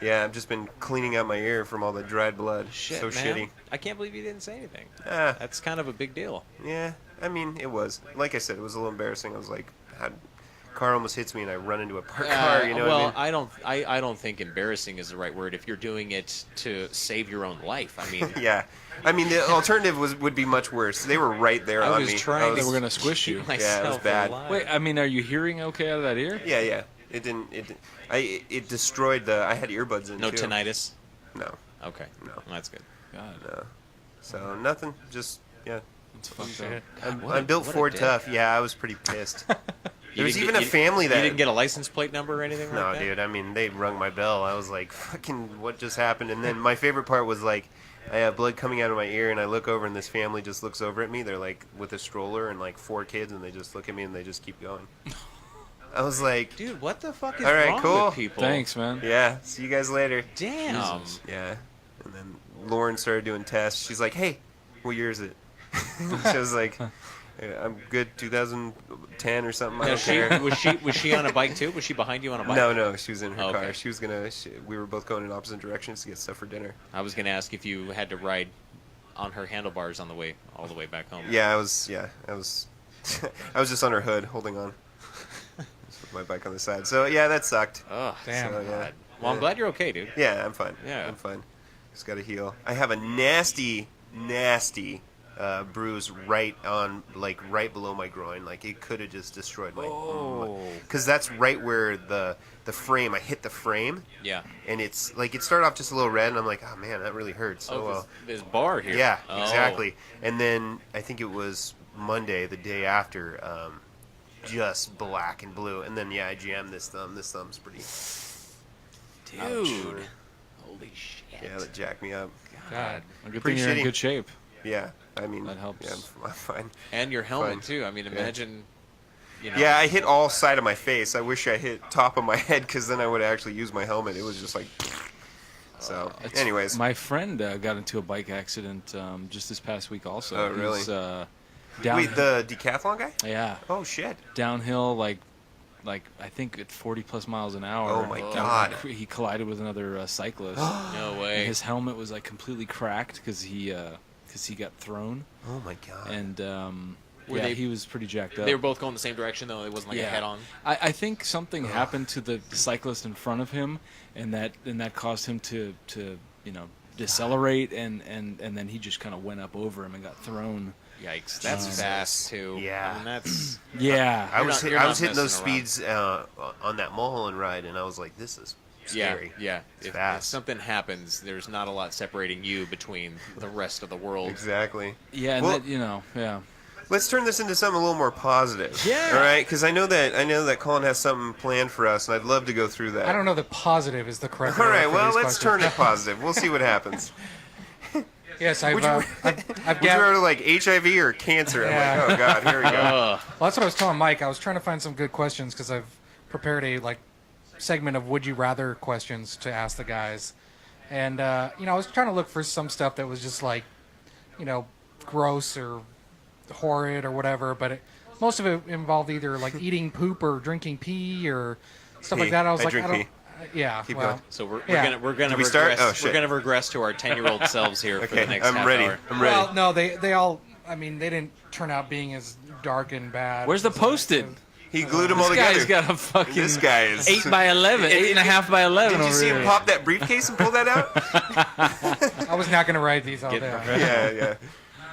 Yeah, I've just been cleaning out my ear from all the dried blood. Shit, so man. shitty. I can't believe you didn't say anything. Ah, That's kind of a big deal. yeah. I mean, it was. Like I said, it was a little embarrassing. I was like, car almost hits me, and I run into a parked car. You know well, what I mean? I don't think embarrassing is the right word if you're doing it to save your own life. I mean, Yeah. I mean, the alternative would be much worse. They were right there I on was me. trying They to were gonna squish you. keep myself bad. alive. Wait, I mean, are you hearing okay out of that ear? Yeah. It didn't. It destroyed the. I had earbuds in No too. tinnitus. No. Okay. No. That's good. God, No. So nothing. Just yeah. it's fucked Shit. up. I'm built what a Ford dick. tough. Yeah, I was pretty pissed. You There was didn't even get- a family that. You didn't get a license plate number or anything No, like that? dude. I mean, they rung my bell. I was like, "Fucking, what just happened?" And then my favorite part was like, I have blood coming out of my ear, and I look over, and this family just looks over at me. They're like with a stroller and like 4 kids, and they just look at me and they just keep going. I was like, Dude, what the fuck is All right, wrong cool. with people? Thanks, man. "Yeah, see you guys later." Damn. Jesus. Yeah. And then Lauren started doing tests. She's like, "Hey, what year is it?" She was like, I'm good. 2010 or something. I Now, don't care. was she on a bike too? Was she behind you on a bike? No, she was in her Oh, car. okay. She was gonna. We were both going in opposite directions to get stuff for dinner. I was gonna ask if you had to ride on her handlebars on the way all the way back home. Yeah, I was. I was just on her hood, holding on. Just with my bike on the side. So yeah, that sucked. Oh, Damn. So, yeah. God. Well, I'm glad you're okay, dude. Yeah, I'm fine. Yeah. I'm fine. Just gotta heal. I have a nasty bruise right below my groin. Like it could have just destroyed my. Because that's right where the frame. I hit the frame. Yeah. And it's like it started off just a little red, and I'm like, oh man, that really hurts. This bar here. Yeah, Oh. exactly. And then I think it was Monday, the day after, just black and blue. And then I jammed this thumb. This thumb's pretty. Dude. Holy shit. Yeah, that jacked me up. God. A good Pretty thing you're in shitty. good shape. Yeah, I mean That helps. Yeah, I'm fine. And your helmet Fine. too. I mean, imagine. You know, Yeah, I hit all side of my face. I wish I hit top of my head because then I would have actually used my helmet. It was just like. So, It's- anyways, my friend got into a bike accident just this past week. Also, Oh, really? He's, down, wait, the decathlon guy? yeah, Oh shit! downhill like I think at 40 plus miles an hour. Oh, my God. He collided with another cyclist. no And way. his helmet was like completely cracked because he got thrown, Oh my god! and Were yeah, they- he was pretty jacked up. They were both going the same direction though. It wasn't like a head-on. I think something happened to the cyclist in front of him, and that caused him to decelerate, and then he just kind of went up over him and got thrown. Yikes! That's Jesus. fast too. Yeah. I mean, that's. Yeah, I was you're I not was hitting those messing around. speeds on that Mulholland ride, and I was like, "This is scary." Yeah. It's If fast. something happens, there's not a lot separating you between the rest of the world. Exactly. yeah, and Well- that yeah. Let's turn this into something a little more positive. Yeah. All right, because I know that Colin has something planned for us, and I'd love to go through that. I don't know that positive is the correct All word right, for well, these let's questions. turn it positive. We'll see what happens. Yes, Would you- I've Would you rather like HIV or cancer? Yeah. I'm like, oh god, here we go. Ugh. Well, that's what I was telling Mike. I was trying to find some good questions because I've prepared a segment of would you rather questions to ask the guys, and I was trying to look for some stuff that was just gross or horrid or whatever, but most of it involved either eating poop or drinking pee or stuff like Pee. that. I was I like, drink I don't. pee. Yeah. Keep well, going. So we're Yeah. gonna Did we start? regress. Oh, shit. We're gonna regress to our 10-year-old selves here for the Okay, next I'm half ready. hour. I'm ready. Well, no, they all. I mean, they didn't turn out being as dark and bad. Where's the Post-it? He glued them all This together. guy's got a fucking This guy is 8 by 11, 8.5 by 11. Did you over see here. him pop that briefcase and pull that out? I was not going to write these all Get day. professional.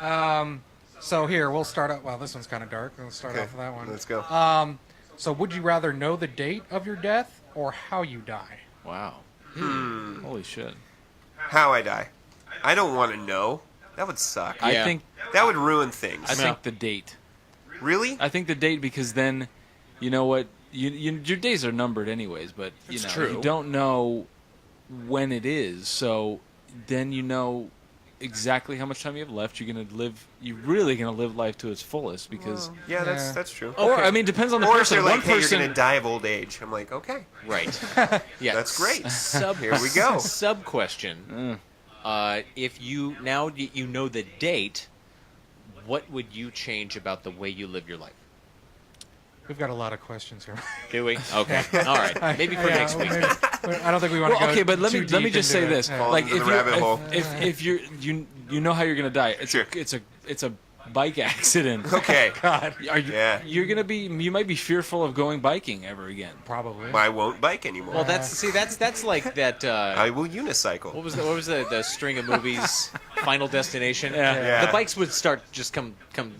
Yeah. So here we'll start out. Well, this one's kind of dark. We'll start Okay. off with that one. Let's go. So, would you rather know the date of your death or how you die? Wow. Holy shit. How I die? I don't want to know. That would suck. Yeah. I think That would ruin things. I think the date. Really? I think the date because then, you know what, your days are numbered anyways, but It's you true. don't know when it is, so then you know exactly how much time you have left. You're really gonna live life to its fullest because, Yeah, Yeah. that's true. or I mean, depends on the Or if person. they're One like, hey, person, you're gonna die of old age. I'm like, okay, Right. Yeah. that's great. Sub. Here we go. Sub question. If you now you know the date, what would you change about the way you live your life? We've got a lot of questions here. Do we? Okay. All right. Maybe for next week. I don't think we want to well, go. okay, but let me too deep just say into it. this: Yeah. Fall like into if the rabbit hole. if you know how you're gonna die, it's Sure. it's a bike accident. Okay. God, Are you, Yeah. you might be fearful of going biking ever again. probably. I won't bike anymore. Well, that's like that. I will unicycle. What was the string of movies? Final Destination. Yeah. Yeah. The bikes would start just come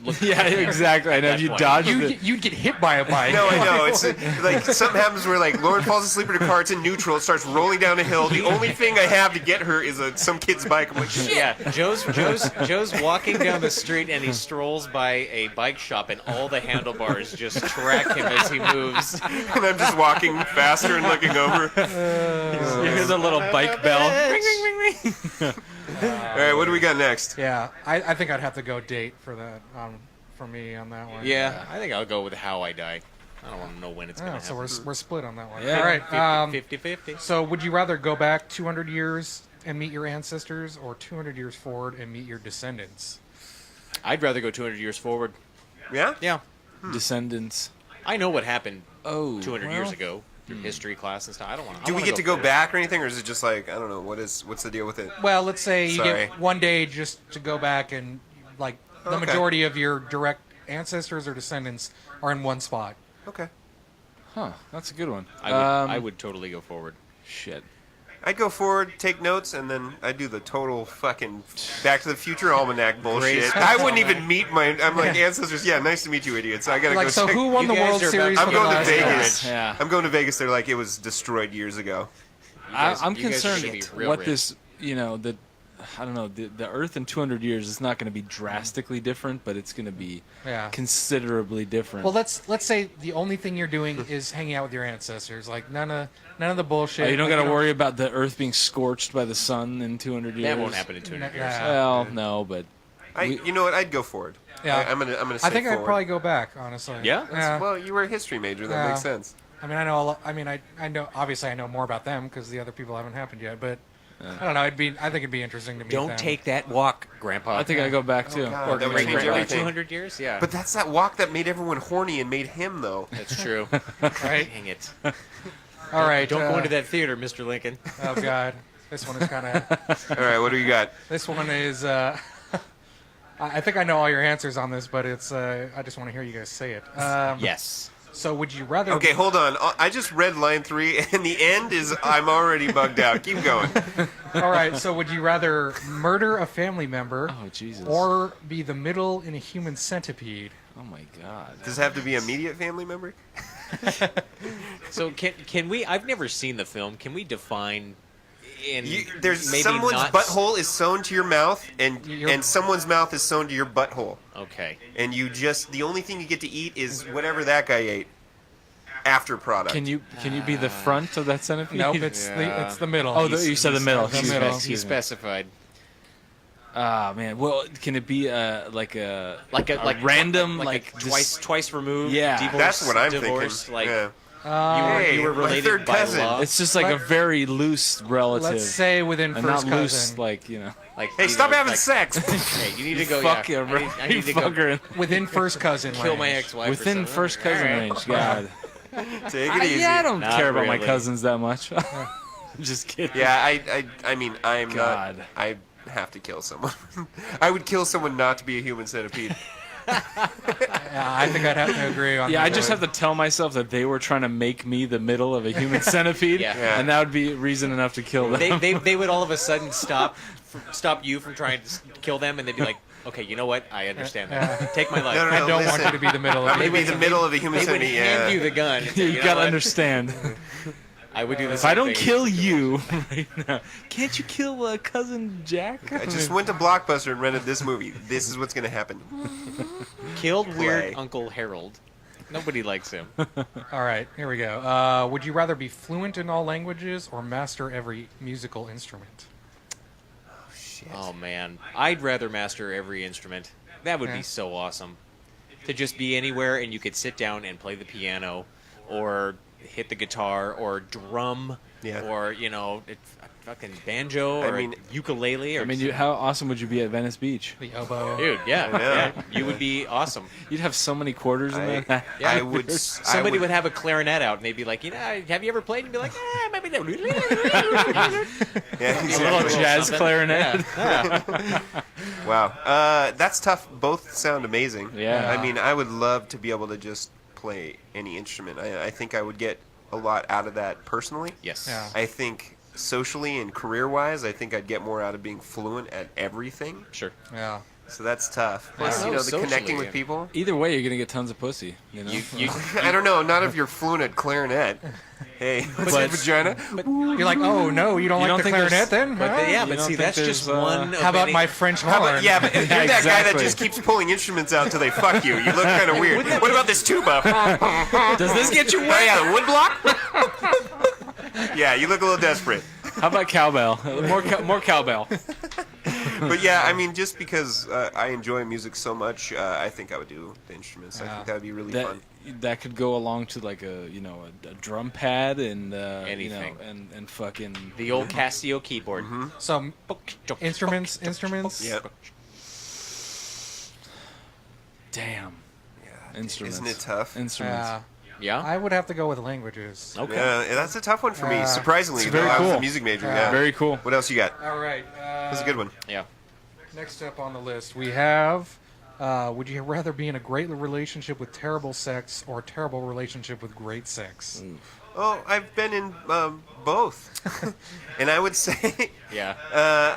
looking. Yeah, exactly. I know At if you that point. dodge You'd get hit by a bike. No, I know. It's like something happens where like Lauren falls asleep in her car. It's in neutral. It starts rolling down a hill. The only thing I have to get her is some kid's bike. I'm like, shit. Yeah, Joe's walking down the street and he strolls by a bike shop and all the handlebars just track him as he moves. And I'm just walking faster and looking over. You hear the little bike bell. Ring, ring, ring, ring. All right, what do we got next? Yeah, I think I'd have to go date for that. For me on that one. Yeah, I think I'll go with how I die. I don't want to know when it's going Oh, to so happen. we're split on that one. Yeah. All right. 50-50. So would you rather go back 200 years and meet your ancestors, or 200 years forward and meet your descendants? I'd rather go 200 years forward. Yeah? Yeah. Descendants. I know what happened Oh, 200 well, years ago through history class and stuff. I don't want to. Do we get to go back or anything, or is it just like, I don't know, what's the deal with it? Well, let's say you Sorry. get one day just to go back and, like, the Okay. majority of your direct ancestors or descendants are in one spot. Okay. Huh, that's a good one. I would totally go forward. Shit. I'd go forward, take notes, and then I'd do the total fucking Back to the Future almanac bullshit. Grayskull. I wouldn't even meet I'm like, ancestors, yeah, nice to meet you, idiots. I gotta Like, go so check. who won You the guys World are about Series? to I'm for going the to last Vegas. guy? Yeah. I'm going to Vegas. They're like, it was destroyed years ago. I'm you guys are concerned gonna be real what rich. this, I don't know, the Earth in 200 years is not going to be drastically different, but it's going to be Yeah. considerably different. Well, let's say the only thing you're doing is hanging out with your ancestors. Like none of the bullshit. Oh, you don't Like, got to worry about the Earth being scorched by the sun in 200 years. That won't happen in 200 years. Yeah. Well, no, but You know what? I'd go forward. Yeah. I'm gonna say I think I'd forward. probably go back, honestly. Yeah? Yeah. Well, you were a history major. That Yeah. makes sense. I mean, I know. I know. Obviously, I know more about them because the other people haven't happened yet. But I don't know. I think it'd be interesting to meet Don't them. take that walk, Grandpa. I think I go back too. God, Or that would great change grandpa. everything. 200 years? Yeah. But that's that walk that made everyone horny and made him, though. That's true. Right. Dang it. All right. Don't go into that theater, Mr. Lincoln. Oh God. This one is kind of. All right, what do you got? This one is. I think I know all your answers on this, but it's. I just want to hear you guys say it. Yes. So, would you rather? Okay, hold on. I just read line 3, and the end is I'm already bugged out. Keep going. All right. So, would you rather murder a family member, Oh Jesus. or be the middle in a human centipede? oh my God. Does it have to be an immediate family member? So can we? I've never seen the film. Can we define? There's maybe someone's not- butthole is sewn to your mouth, You're- and someone's mouth is sewn to your butthole. Okay. And the only thing you get to eat is whatever that guy ate. After product. Can you be the front of that centipede? Nope. It's the middle. Oh, you said the middle. The Excuse me, middle. excuse He me. specified. Ah man. Well, can it be like a random like just- twice removed. Yeah. Divorced, That's what I'm divorced, thinking. Like Yeah. you were Hey, my related third by cousin. law. It's just like a very loose relative. Let's say within and first not loose, cousin. like Like, Hey, you stop know, having like, sex. Hey, you need to go. fuck yeah. yeah, bro. I need to go fucker. Within first cousin. kill my range. ex-wife. or Within something. first cousin All right. range. God. Take it easy. Yeah, I don't Not care about my really. cousins that much. I'm just kidding. Yeah, I mean, I'm God. not. I have to kill someone. I would kill someone not to be a human centipede. Yeah, I think I'd have to agree on. Yeah, that I just one. have to tell myself that they were trying to make me the middle of a human centipede, Yeah. Yeah. and that would be reason enough to kill them. They would all of a sudden stop you from trying to kill them, and they'd be like, okay, you know what? I understand that. Take my life. No, no, I no. don't want listen. you to be the middle I'm of gonna it. be the middle of a human They would centipede. hand Yeah. you the gun. And say, you know gotta what? understand. I would do the If same I don't thing. kill you right now, can't you kill cousin Jack? I just went to Blockbuster and rented this movie. This is what's gonna happen. Killed Play. weird Uncle Harold. Nobody likes him. All right, here we go. Would you rather be fluent in all languages or master every musical instrument? Shit. Oh man, I'd rather master every instrument. That would Yeah. be so awesome. To just be anywhere and you could sit down and play the piano, or hit the guitar, or drum, Yeah. or fucking banjo, or I mean- ukulele, or I mean, how awesome would you be at Venice Beach? The oboe. dude, yeah, I know. yeah, you would be awesome. You'd have so many quarters in that. Yeah. I would. Somebody would have a clarinet out, and they'd be like, have you ever played? And you'd be like, maybe that. Yeah, A exactly. little jazz something. clarinet. Wow. That's tough. Both sound amazing. Yeah. I mean, I would love to be able to just play any instrument. I think I would get a lot out of that personally. Yes. Yeah. I think socially and career-wise, I think I'd get more out of being fluent at everything. Sure. Yeah. So that's tough. Plus, don't you know, know, the connecting socially, with yeah. people. Either way, you're gonna get tons of pussy. You know. You, I don't know. Not if you're fluent at clarinet. Hey, what's your But- vagina? You're like, oh no, you don't You like don't the think clarinet there's- then? but Huh? yeah, You but don't see, think that's just there's, one. How of about many- my French How horn? about, yeah, but you're that guy that exactly. just keeps pulling instruments out until they fuck you. You look kind of weird. What about this tuba? Does this get you Oh wet? yeah, the wood block. Yeah, you look a little desperate. How about cowbell? More cowbell. But yeah, I mean, just because I enjoy music so much, I think I would do the instruments. I think that would be really That fun. that could go along to like a drum pad and Anything. and fucking The old Casio keyboard. Some instruments. Yep. damn. Yeah. Instruments. Isn't it tough? Instruments. Yeah. I would have to go with languages. Okay. Yeah, that's a tough one for me. Surprisingly, It's very though I was cool. a music major. Yeah. Very cool. What else you got? All right. That's a good one. Yeah. Next up on the list, we have: would you rather be in a great relationship with terrible sex or a terrible relationship with great sex? Oh, I've been in both, and I would say, Yeah.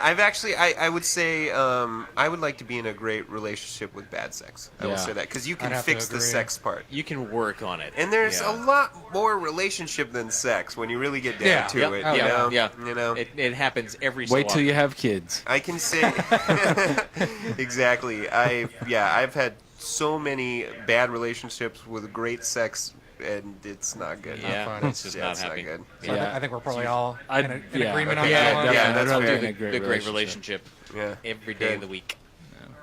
I've actually, I would say, I would like to be in a great relationship with bad sex. I will Yeah. say that because you can I'd have to fix the agree. sex part, You can work on it. and there's Yeah. a lot more relationship than sex when you really get down Yeah. to Yep. it. Oh, You yeah. know, Yeah. you know. It happens every so Wait till often. you have kids. I can say exactly. I've had so many bad relationships with great sex, and it's not good. Yeah. fun. It's just Yeah, not it's not happy. good. So Yeah. I think we're probably all I'd- in yeah, agreement okay. on Yeah, that one. yeah, Definitely. that's I'd rather fair. be in a great The great relationship. relationship Yeah. every day Good. of the week.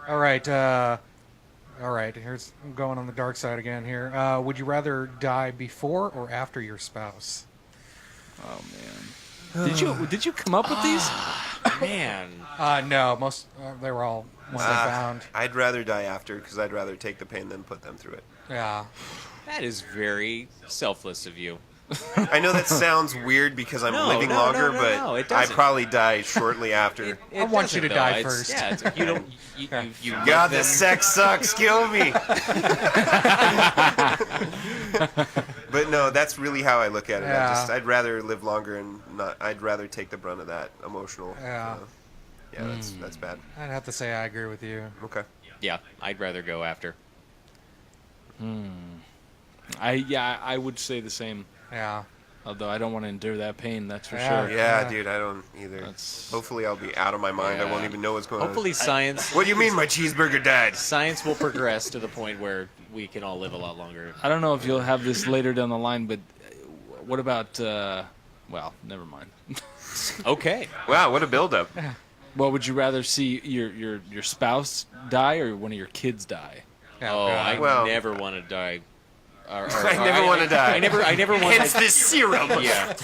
All right. All right. Here's I'm going on the dark side again here. Would you rather die before or after your spouse? Oh man. Did you come up with these? Man. No, most they were all ones I found. I'd rather die after because I'd rather take the pain than put them through it. Yeah. That is very selfless of you. I know that sounds weird because I'm No, living no, longer, no, no, but no, it I doesn't. probably die shortly after. I want you to doesn't, die though. first. Yeah, you don't. You God, let the them- sex sucks. Kill me. But no, that's really how I look at it. Yeah. I'd rather live longer and not. I'd rather take the brunt of that emotional. Yeah. Yeah, that's bad. I'd have to say I agree with you. Okay. Yeah, I'd rather go after. I would say the same. Yeah. Although I don't want to endure that pain, that's for Yeah. sure. Yeah, Yeah. dude, I don't either. That's- Hopefully, I'll be out of my mind. I won't Yeah. even know what's going Hopefully, on. science What do you mean my cheeseburger died? science will progress to the point where we can all live a lot longer. I don't know if you'll have this later down the line, but what about? Well, never mind. Okay. Wow, what a buildup. Well, would you rather see your spouse die or one of your kids die? Oh, God. I Well- never want to die. I never want to die. I never want Hence to. this serum Yeah.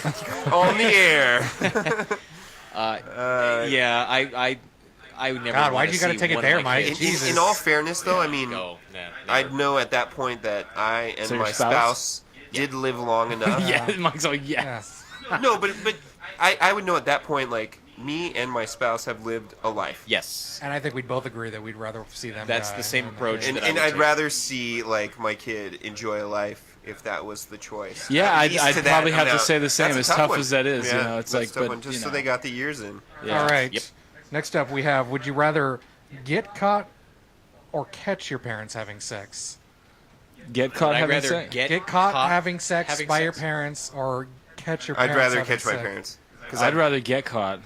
on the air. Yeah. I would never. God, why'd wanna you gotta see take it one of there, my Mike? kids- Jesus. In all fairness, though, I mean, No, nah, I'd never. know at that point that I and So your my spouse? spouse did live long enough. Yeah, Mike's like, Yeah. yes. No, but I would know at that point, like, me and my spouse have lived a life. Yes. And I think we'd both agree that we'd rather see them That's die the same than the approach kids. And, that I and would I'd take. rather see, like, my kid enjoy a life if that was the choice. Yeah, At I'd least to that probably have to amount. say the same, That's a as tough one. as that is, you Yeah, know, it's that's like, a tough but, one, just you so know. they got the years in. Yeah. All right. Yep. Next up, we have: would you rather get caught or catch your parents having sex? Get caught I'd having rather sex. Get caught having sex by your parents, or catch your I'd parents rather having catch my sex? parents. 'Cause I'd rather get caught.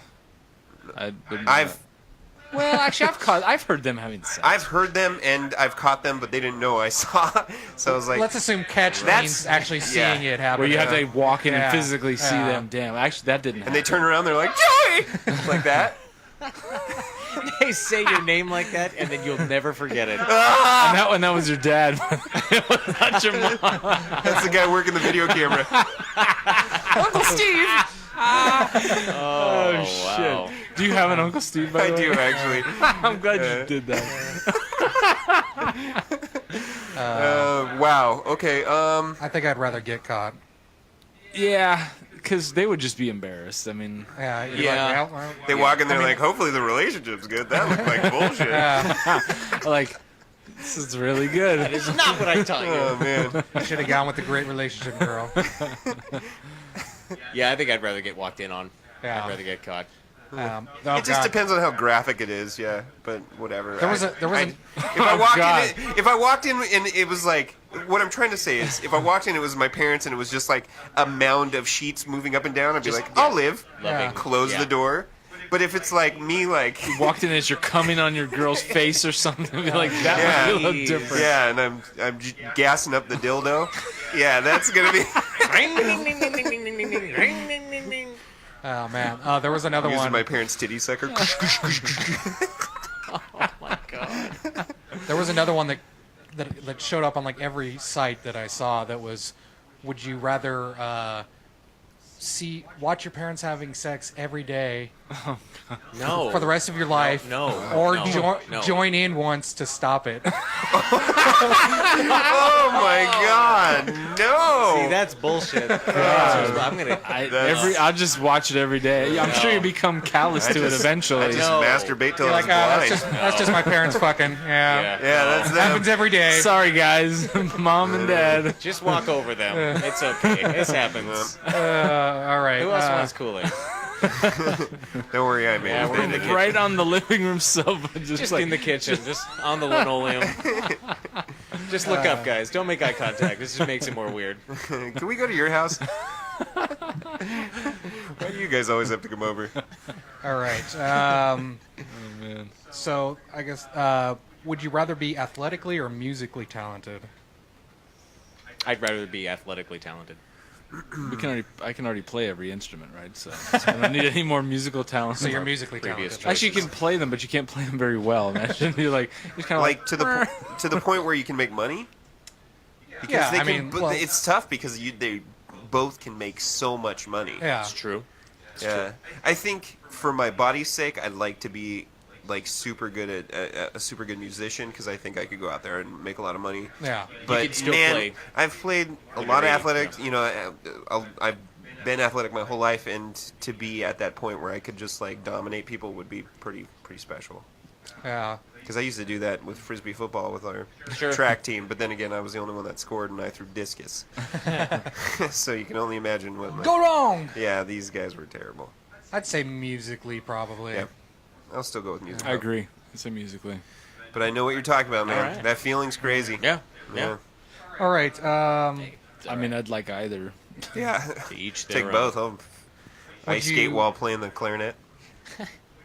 Well, actually, I've heard them having sex. I've heard them and I've caught them, but they didn't know I saw. So I was like, Let's assume catch That's- means actually seeing yeah. it happen. Where you have to walk in Yeah. and physically see Yeah. them. Damn, actually, that didn't and happen. they turn around, they're like, Joey, like that. They say your name like that, and then you'll never forget it. And that was your dad. It was not your mom. That's the guy working the video camera. Uncle Steve. Oh, Shit. wow. Do you have an Uncle Steve? By I the way? do actually. I'm glad you did that. Wow. Okay. I think I'd rather get caught. Yeah, because they would just be embarrassed. I mean, Yeah. you're Yeah. Like, well, They walk in there like, hopefully the relationship's good. That looked like bullshit. like, this is really good. That is not what I taught you. Oh man. I should have gone with the great relationship girl. Yeah, I think I'd rather get walked in on. Yeah. I'd rather get caught. Oh, It just God. depends on how graphic it is, yeah. But whatever. There was I- a- there was I- an- if I walked in and it was like, what I'm trying to say is, if I walked in, it was my parents, and it was just like a mound of sheets moving up and down, I'd be Just- like, yeah. I'll live. Loving. Close Yeah. the door. But if it's like me, like, Walked in as you're coming on your girl's face or something, be like that Yeah. would look different. yeah, and I'm gassing up the dildo, yeah, that's gonna be Oh man, there was another using one. my parents' titty sucker. Oh my god. There was another one that showed up on like every site that I saw. That was, would you rather watch your parents having sex every day No. for the rest of your life. No. Or No. join in once to stop it. Oh my God, no! See, that's bullshit. I'm gonna. I'll just watch it every day. I'm sure you become callous to it eventually. I just No. masturbate till You're it's like, blind. that's just my parents fucking. Yeah. Yeah, that's them. Happens every day. Sorry, guys, mom and dad. Just walk over them. It's okay. This happens. All right. Who else wants Kool-Aid? Don't worry, I made Yeah, it. we're in the kitchen. Right on the living room sofa, Just like, in the kitchen, just on the linoleum. Just look up, guys. Don't make eye contact. This just makes it more weird. Can we go to your house? Why do you guys always have to come over? All right. Oh man. So I guess, would you rather be athletically or musically talented? I'd rather be athletically talented. I can already play every instrument, right? So I don't need any more musical talent. So you're musically previous talented. Actually, you can play them, but you can't play them very well. Imagine you're like, just kind of Like to the point where you can make money. Because Yeah, they I can, mean, but well- it's tough because they both can make so much money. Yeah. It's true. Yeah. I think for my body's sake, I'd like to be like super good at a super good musician because I think I could go out there and make a lot of money. Yeah. But could still man, play I've played a in lot a of rave, athletics. You know, I've been athletic my whole life, and to be at that point where I could just like dominate people would be pretty special. Yeah. Because I used to do that with frisbee football with our Sure. track team, but then again, I was the only one that scored, and I threw discus. So you can only imagine what. Go wrong. Yeah, these guys were terrible. I'd say musically, probably. Yeah. I'll still go with music. I agree. It's a musically. But I know what you're talking about, man. All right. That feeling's crazy. Yeah. Yeah. All right. I mean, I'd like either. Yeah. To each their Take own. both. I'll ice skate you- while playing the clarinet.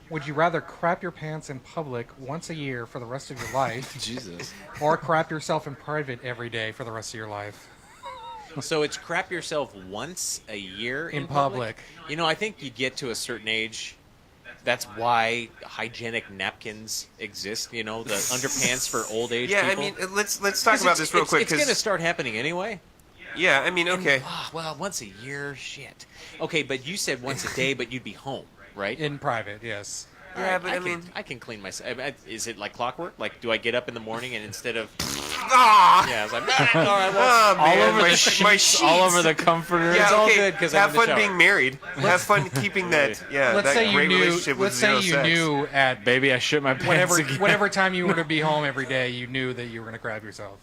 Would you rather crap your pants in public once a year for the rest of your life, Jesus. or crap yourself in private every day for the rest of your life? So it's crap yourself once a year In public. You know, I think you get to a certain age. That's why hygienic napkins exist. You know, the underpants for old age Yeah, people. I mean, let's talk about this real quick. It's going to 'cause- start happening anyway. yeah, I mean, okay. Well, once a year, shit. Okay, but you said once a day, but you'd be home, right? In private, yes. Yeah, Alright, but I mean, I can clean myself. Is it like clockwork? Like, do I get up in the morning and instead of ah, yeah, I was like, all right, well, oh, man, All over my, the my sheets, all over the comforter. Yeah, It's all okay. good 'cause I'm have in the fun shower. being married. Have fun keeping that. Yeah, Let's that say you great knew. relationship with Let's say zero you sex. knew at Baby, I shit my pants whenever again. whatever time you were to be home every day, you knew that you were going to crap yourself.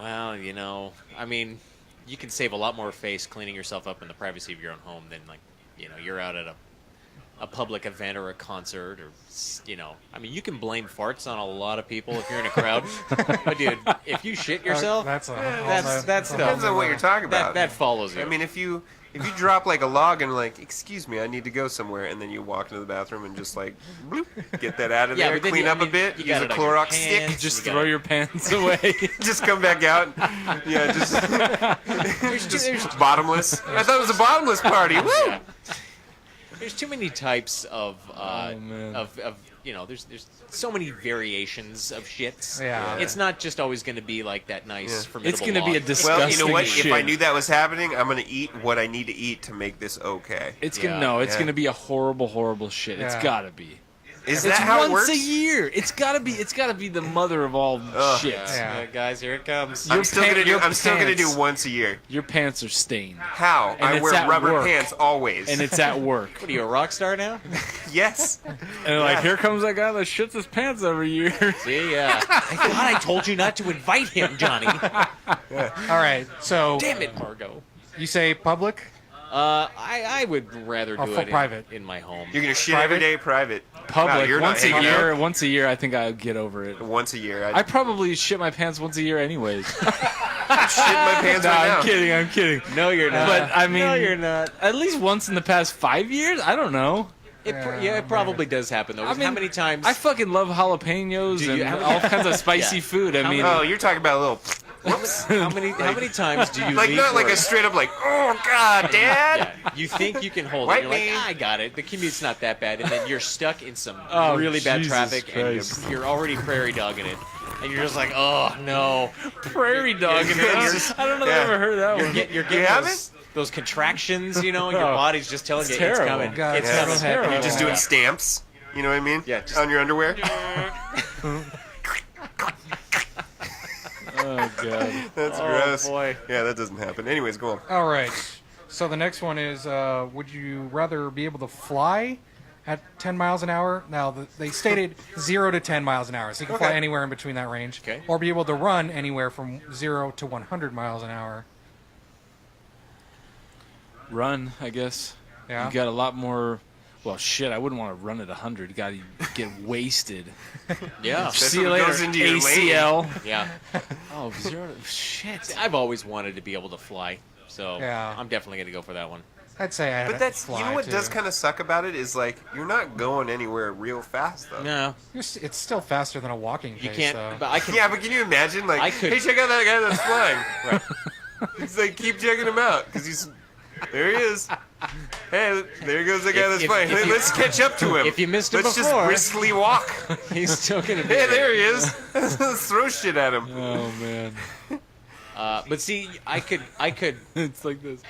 well, you know, I mean, you can save a lot more face cleaning yourself up in the privacy of your own home than like, you know, you're out at a public event or a concert or, you know, I mean, you can blame farts on a lot of people if you're in a crowd. But dude, if you shit yourself, That's a that's Depends on what you're talking about. that follows you. I mean, if you drop like a log and like, excuse me, I need to go somewhere, and then you walk into the bathroom and just like, bloop, get that out of Yeah, there, but then clean you- I up a mean, bit, you use got a it on your Clorox stick, pants. Just You throw gotta- your pants away. just come back out. Yeah, just there's bottomless. I thought it was a bottomless party. Woo! Yeah. There's too many types of man. of you know. There's so many variations of shits. Yeah. It's not just always going to be like that nice. Yeah. Formidable It's gonna be a log. disgusting Well, you know what? shit. If I knew that was happening, I'm gonna eat what I need to eat to make this okay. It's Yeah. gonna no. It's Yeah. gonna be a horrible, horrible shit. It's Yeah. gotta be. Is It's that how once it works? a year. It's gotta be. It's gotta be the mother of all shit. Yeah. Guys, here it comes. Your I'm still gonna do. your I'm still gonna do pants- once a year. Your pants are stained, How? And I it's wear at rubber work. pants always. and it's at work. What are you, a rock star now? yes. And like, here comes that guy that shits his pants every year. See, yeah. I thought I told you not to invite him, Johnny. All right. So Damn it, Margot. you say public? I would rather Oh, do for it private. in my home. You're gonna shit Private? every day, private. Public Wow, you're not once a hanging year. out. Once a year, I think I'll get over it. Once a year. I probably shit my pants once a year, anyways. shit my pants No, right I'm now. kidding. I'm kidding. No, you're not. But I mean, no, you're not. At least once in the past 5 years. I don't know. It probably does happen though. I mean, how many times? I fucking love jalapenos Do you- and how- all kinds of spicy Yeah. food. I How mean, Oh, you're talking about a little, how many times do you like leave not like work? a straight up like, oh god, Dad. Yeah, you think you can hold Wipe it. You're like, me. I got it. The commute's not that bad, and then you're stuck in some Oh, really bad Jesus traffic, Christ. and you're already prairie dogging it, and you're just like, oh no. prairie dog. Yeah, I don't know if yeah. I've ever heard that one. You're You getting haven't? those, those contractions, your body's just telling you terrible. it's coming. God, it's it's coming. terrible. You're just doing stamps. You know what I mean? Yeah, just- on your underwear. Oh god. That's Oh, gross. boy. Yeah, that doesn't happen. Anyways, go on. All right. So the next one is, would you rather be able to fly at 10 miles an hour? Now, they stated 0 to 10 miles an hour, so you can fly Okay. anywhere in between that range. Okay. Or be able to run anywhere from 0 to 100 miles an hour. Run, I guess. Yeah. You got a lot more. Well, shit, I wouldn't want to run at 100. You got to get wasted. Yeah. See you what later, goes into your ACL. Yeah. Oh, 0 to... Shit. I've always wanted to be able to fly, so Yeah. I'm definitely going to go for that one. I'd say I'd But that's fly, you know what too. does kind of suck about it is like you're not going anywhere real fast though. No, It's still faster than a walking pace, you can't. though. But I can. Yeah, but can you imagine like, I could- hey, check out that guy that's flying. It's like keep checking him out because there he is. Hey, there goes the guy that's flying. if Hey, you- let's catch up to him. if you missed him let's before- just briskly walk. He's still going to be. Hey, there he is. Let's throw shit at him. Oh, man. But see, I could It's like this.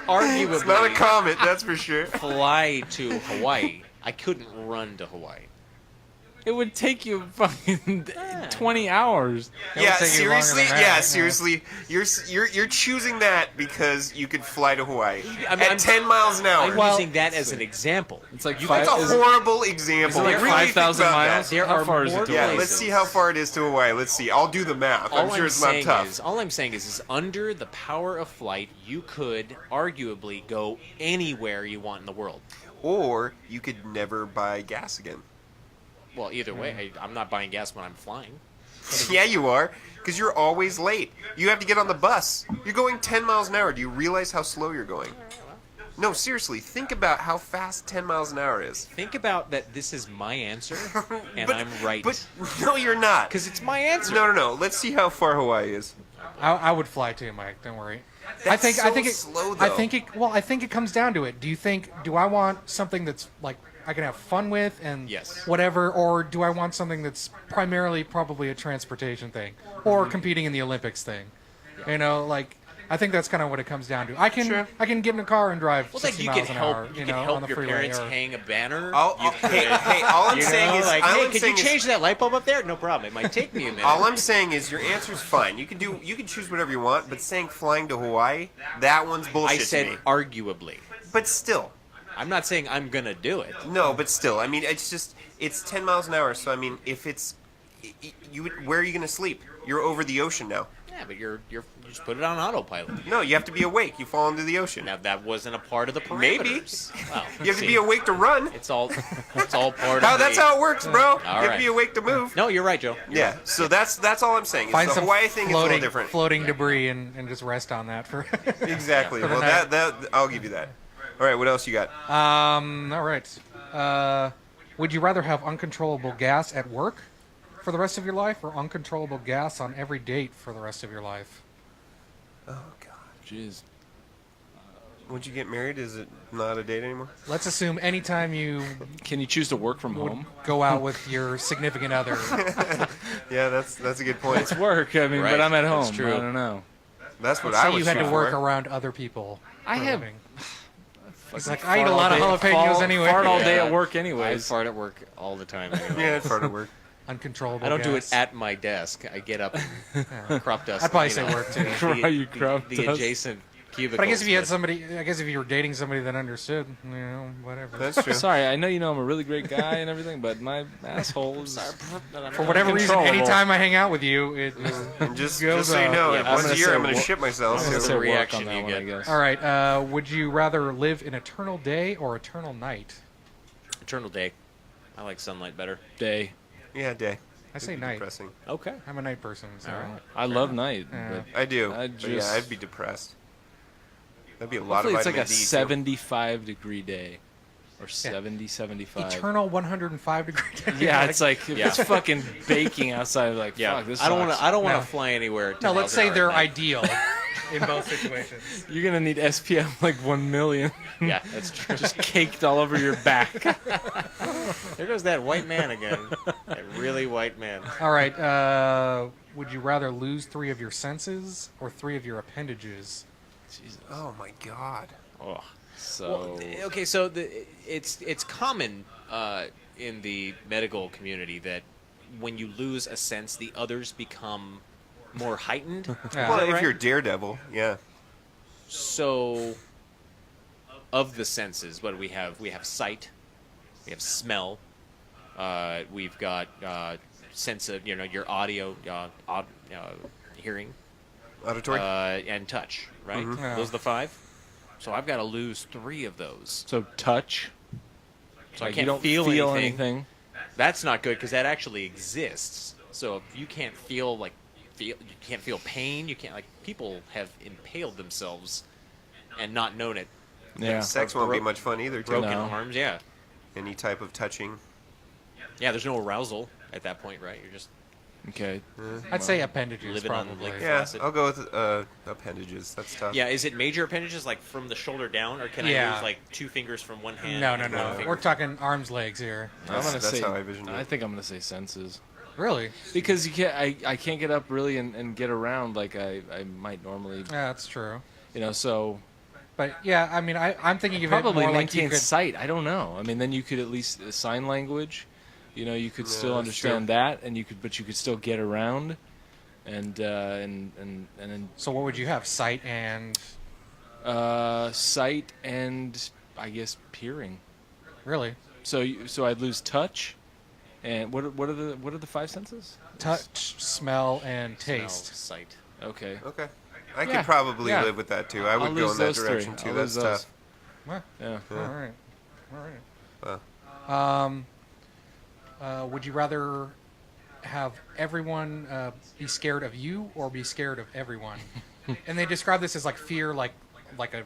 arguably It's not a comet, that's for sure. fly to Hawaii. I couldn't run to Hawaii. It would take you fucking 20 hours. It would Yeah, take you longer seriously. than that, Yeah, yeah. seriously. You're choosing that because you could fly to Hawaii I'm- at I'm- 10 miles an hour. I'm using that as an example. It's like That's a horrible example. Is it like Really think 5,000 about that. miles? There How are far is more it to Yeah, Hawaii? let's see how far it is to Hawaii. Let's see. I'll do the math. I'm sure it's not tough. All I'm saying is under the power of flight, you could arguably go anywhere you want in the world. Or you could never buy gas again. Well, either way, I'm not buying gas when I'm flying. Yeah, you are. Because you're always late. You have to get on the bus. You're going 10 miles an hour. Do you realize how slow you're going? No, seriously. Think about how fast 10 miles an hour is. Think about that this is my answer, and But- I'm right. But no, you're not. Because it's my answer. No. Let's see how far Hawaii is. I would fly too, Mike. Don't worry. That's I so think it, slow, I though. think it. Well, I think it comes down to it. Do I want something that's like I can have fun with and Yes. whatever, or do I want something that's primarily probably a transportation thing or competing in the Olympics thing? You know, like I think that's kind of what it comes down to. I can get in a car and drive Well, like 60 you miles could an help. hour. You know, could on help the your freeway, parents or- hang a banner. Hey, all I'm saying is, like, all hey, I'm could saying you is- change that light bulb up there? No problem. It might take me a minute. All I'm saying is your answer's fine. You can choose whatever you want, but saying flying to Hawaii, that one's bullshit I said to me. arguably. But still, I'm not saying I'm gonna do it. no, but still. I mean, it's 10 miles an hour. So I mean, if where are you gonna sleep? You're over the ocean now. Yeah, but you just put it on autopilot. No, you have to be awake. You fall into the ocean. Now that wasn't a part of the Maybe. parameters. Well, You have to see, be awake to run. It's all part How of that's the, how it works, bro. You have right. to be awake to move. No, you're right, Joe. Yeah. So that's all I'm saying. Is Find the some Hawaii thing is a little different. floating debris and just rest on that for. Exactly. For the Well, night. that I'll give you that. All right. What else you got? All right. Would you rather have uncontrollable gas at work for the rest of your life, or uncontrollable gas on every date for the rest of your life? Oh God. Jeez. Once you get married, is it not a date anymore? Let's assume anytime you Can you choose to work from would home? go out with your significant other. Yeah, that's a good point. It's work. I mean, Right, but I'm at that's home. true. I don't know. That's what Let's I say was you had to shooting work for. around other people. I for a have- living. He's like, I eat a lot of Fart all jalapenos day- anyway. Fart all day Yeah. at work I anyways. fart at work all the time. Anyway. Yeah, it's hard to work. Uncontrollable. I don't do it gas. at my desk. I get up, crop dust. I'd probably you say know, work, too. the- Why you crop the dust? adjacent cubicles. But I guess if you had somebody, I guess if you were dating somebody that understood, whatever. That's true. Sorry, I know you know I'm a really great guy and everything, but my asshole is... For whatever reason, Controllable. anytime I hang out with you, it And just goes so you up. know, Yeah, I'm once gonna a year say I'm going to wo- shit myself. I'm gonna What's say the work reaction on that you one, I get? guess. All right. Would you rather live an eternal day or eternal night? Eternal day. I like sunlight better. Day. Yeah, day. I say It'd be night. Depressing. Okay. I'm a night person. So. All right. I love night. Yeah. But I do. I'd But yeah, just- I'd be depressed. That'd be a lot hopefully of it's like vitamin a D. too. 75 degree day. Or 70, 75. Eternal 105 degree day. Yeah, it's like if Yeah. it's fucking baking outside. Like, Yeah. fuck, this I don't want sucks. to. I don't want No. to fly anywhere. at No, 10 let's miles say an hour they're at night. ideal in both situations. You're gonna need SPF like 1 million, Yeah, that's true. just caked all over your back. There goes that white man again. That really white man. All right. Would you rather lose 3 of your senses or 3 of your appendages Jesus. Oh my god. Oh. So Okay, so it's common in the medical community that when you lose a sense, the others become more heightened. Yeah. Well, Is that if right? you're Daredevil, yeah. So, of the senses, what do we have? We have sight, we have smell, we've got sense of your audio, hearing, Auditory. and touch. Right? Yeah. Those are the 5. So I've got to lose 3 of those. so touch. So I Like, can't you don't feel anything. That's not good because that actually exists. So if you can't feel you can't feel pain. You can't people have impaled themselves and not known it. Yeah. Sex won't be much fun either. Too. Broken No. arms. Yeah. Any type of touching. Yeah. There's no arousal at that point, right? You're just Okay. I'd say appendages, Living on, probably. like, Yeah, Flaccid. I'll go with appendages. That's tough. yeah. Is it major appendages like from the shoulder down, or can I Yeah. lose like 2 fingers from one hand? No, and one finger We're talking arms, legs here. That's say. how I vision I it. think I'm gonna say senses. Really? Because you can't. I can't get up really and get around like I might normally. Yeah, that's true. So But yeah, I mean, I'm thinking of probably it more like you maintain could. sight. I don't know. I mean, then you could at least sign language. You could still that's understand true. that, and you could still get around, and then So what would you have? Sight and sight and I guess hearing. really So I'd lose touch, and what are the 5 senses? touch, smell, and Smell, taste. sight. Okay. Okay. I Yeah, could probably yeah. live with that too. I I'll would go lose in that those 3. direction too. I'll That's lose those. tough. Well, Yeah. all right, all Wow. right. Would you rather have everyone be scared of you or be scared of everyone? And they describe this as like fear, like a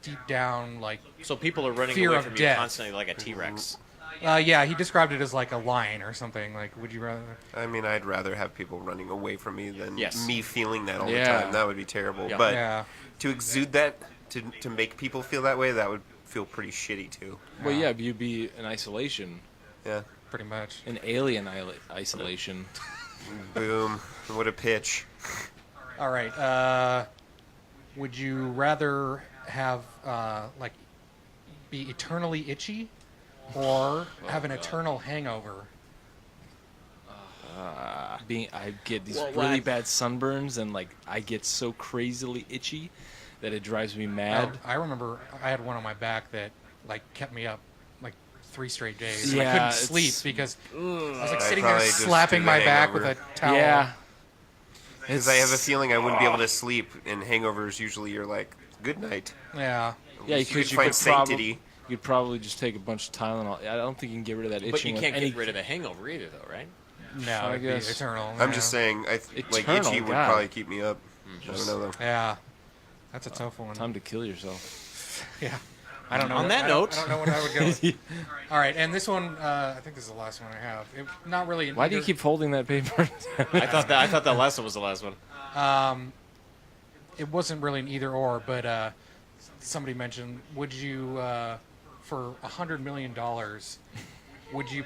deep down like. So people are running Fear away of from death. you constantly like a T-Rex. Yeah, he described it as like a lion or something. Like, would you rather? I mean, I'd rather have people running away from me than Yes. me feeling that all Yeah. the time. That would be terrible. Yeah. But Yeah. to exude that, to make people feel that way, that would feel pretty shitty too. Well, yeah, you'd be in isolation, Yeah. Pretty much. in alien isolation. Boom. What a pitch. All right. Would you rather have like be eternally itchy, or have an eternal hangover? I get these Well, really what- bad sunburns, and like I get so crazily itchy that it drives me mad. I remember I had one on my back that like kept me up like 3 straight days. Yeah, I couldn't it's- sleep because I was like I'd sitting there probably just slapping do my the back with hangover. a towel. Yeah. Because I have a feeling I wouldn't be able to sleep, and hangovers usually are like, good night. Yeah. Yeah, You because could you find could sanctity. you'd probably just take a bunch of Tylenol. I don't think you can get rid of that itching. But you with can't any, get rid of the hangover either, though, right? No, I it'd be guess. eternal. I'm yeah. just saying, like Eternal, itchy would God. probably keep me up. I don't know though. Yeah. That's a tough one. Time to kill yourself. Yeah. I don't know. On that I don't- note- I don't know what I would go with. All right, and this one, I think this is the last one I have. Not really. Why do you keep holding that paper? I thought that last one was the last one. It wasn't really an either or, but somebody mentioned, would you, for $100 million, would you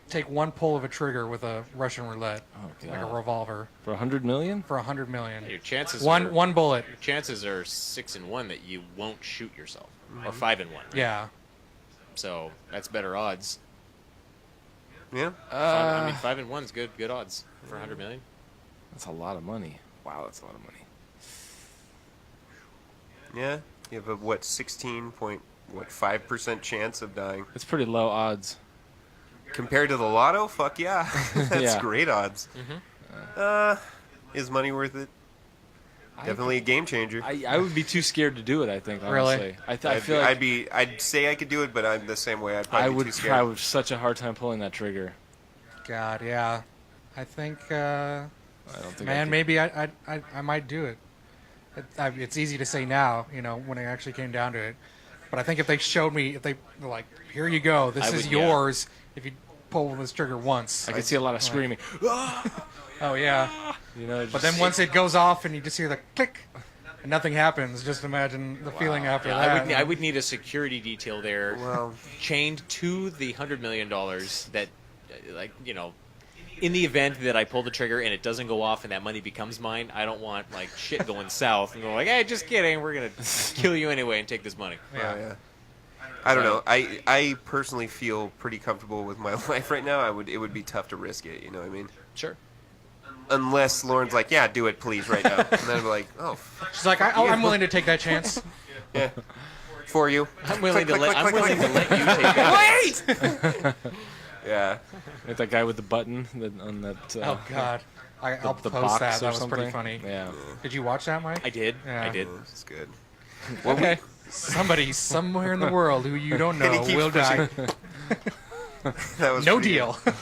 take one pull of a trigger with a Russian roulette, Oh, like a God. revolver, For $100 million? for $100 million? Your chances One bullet. Your chances are 6 in 1 that you won't shoot yourself, or 5 in 1. Right? Yeah. So that's better odds. Yeah. I mean, 5 in 1's good odds for 100 million. That's a lot of money. Wow, that's a lot of money. Yeah. You have a 16.5% chance of dying. It's pretty low odds. Compared to the lotto, fuck yeah. That's Yeah. great odds. Is money worth it? Definitely a game changer. I would be too scared to do it. I think Really? honestly. I feel like I'd say I could do it, but I'm the same way. I'd I probably would be too try scared. with such a hard time pulling that trigger. God, yeah. I think, I don't think. I man, could- maybe I might do it. It's easy to say now, when it actually came down to it. But I think if they showed me, if they were like, here you go, this I is would, yeah. yours, if you pull this trigger once. I could see a lot of screaming. Oh, yeah. But then just- once it goes off and you just hear the click and nothing happens, just imagine the feeling after Yeah, that. I would need a security detail there, Well, chained to the $100 million that, in the event that I pull the trigger and it doesn't go off and that money becomes mine, I don't want like shit going south and go like, hey, just kidding, we're gonna kill you anyway and take this money. Oh, yeah. I don't know. I personally feel pretty comfortable with my life right now. It would be tough to risk it. You know what I mean? Sure. Unless Lauren's like, yeah, do it, please, right now. And then I'd be like, oh, She's like, I'm willing to take that chance. yeah, for you. I'm willing to let you take that. Wait! Yeah. Like that guy with the button on that. Oh God, I'll the post box that. or That was something. pretty funny. Yeah. Did you watch that, Mike? I did. Yeah. I did. It's good. Okay. Somebody somewhere in the world who you don't And he know keeps will die. That was No pretty deal. good.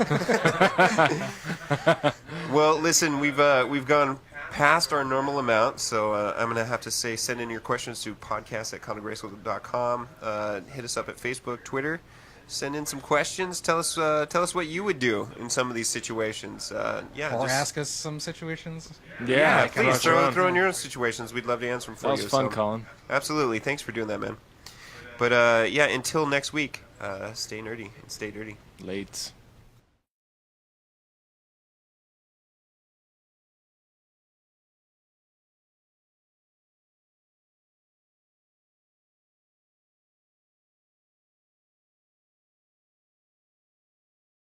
Well, listen, we've gone past our normal amount, so I'm gonna have to say send in your questions to podcast@condograyskull.com. Hit us up at Facebook, Twitter. Send in some questions. Tell us what you would do in some of these situations. Yeah, Or just, ask us some situations. Yeah, come please on, come on. throw in your own situations. We'd love to answer them for That was you. fun, so. Colin. Absolutely. Thanks for doing that, man. But yeah, until next week, stay nerdy and stay dirty. Late.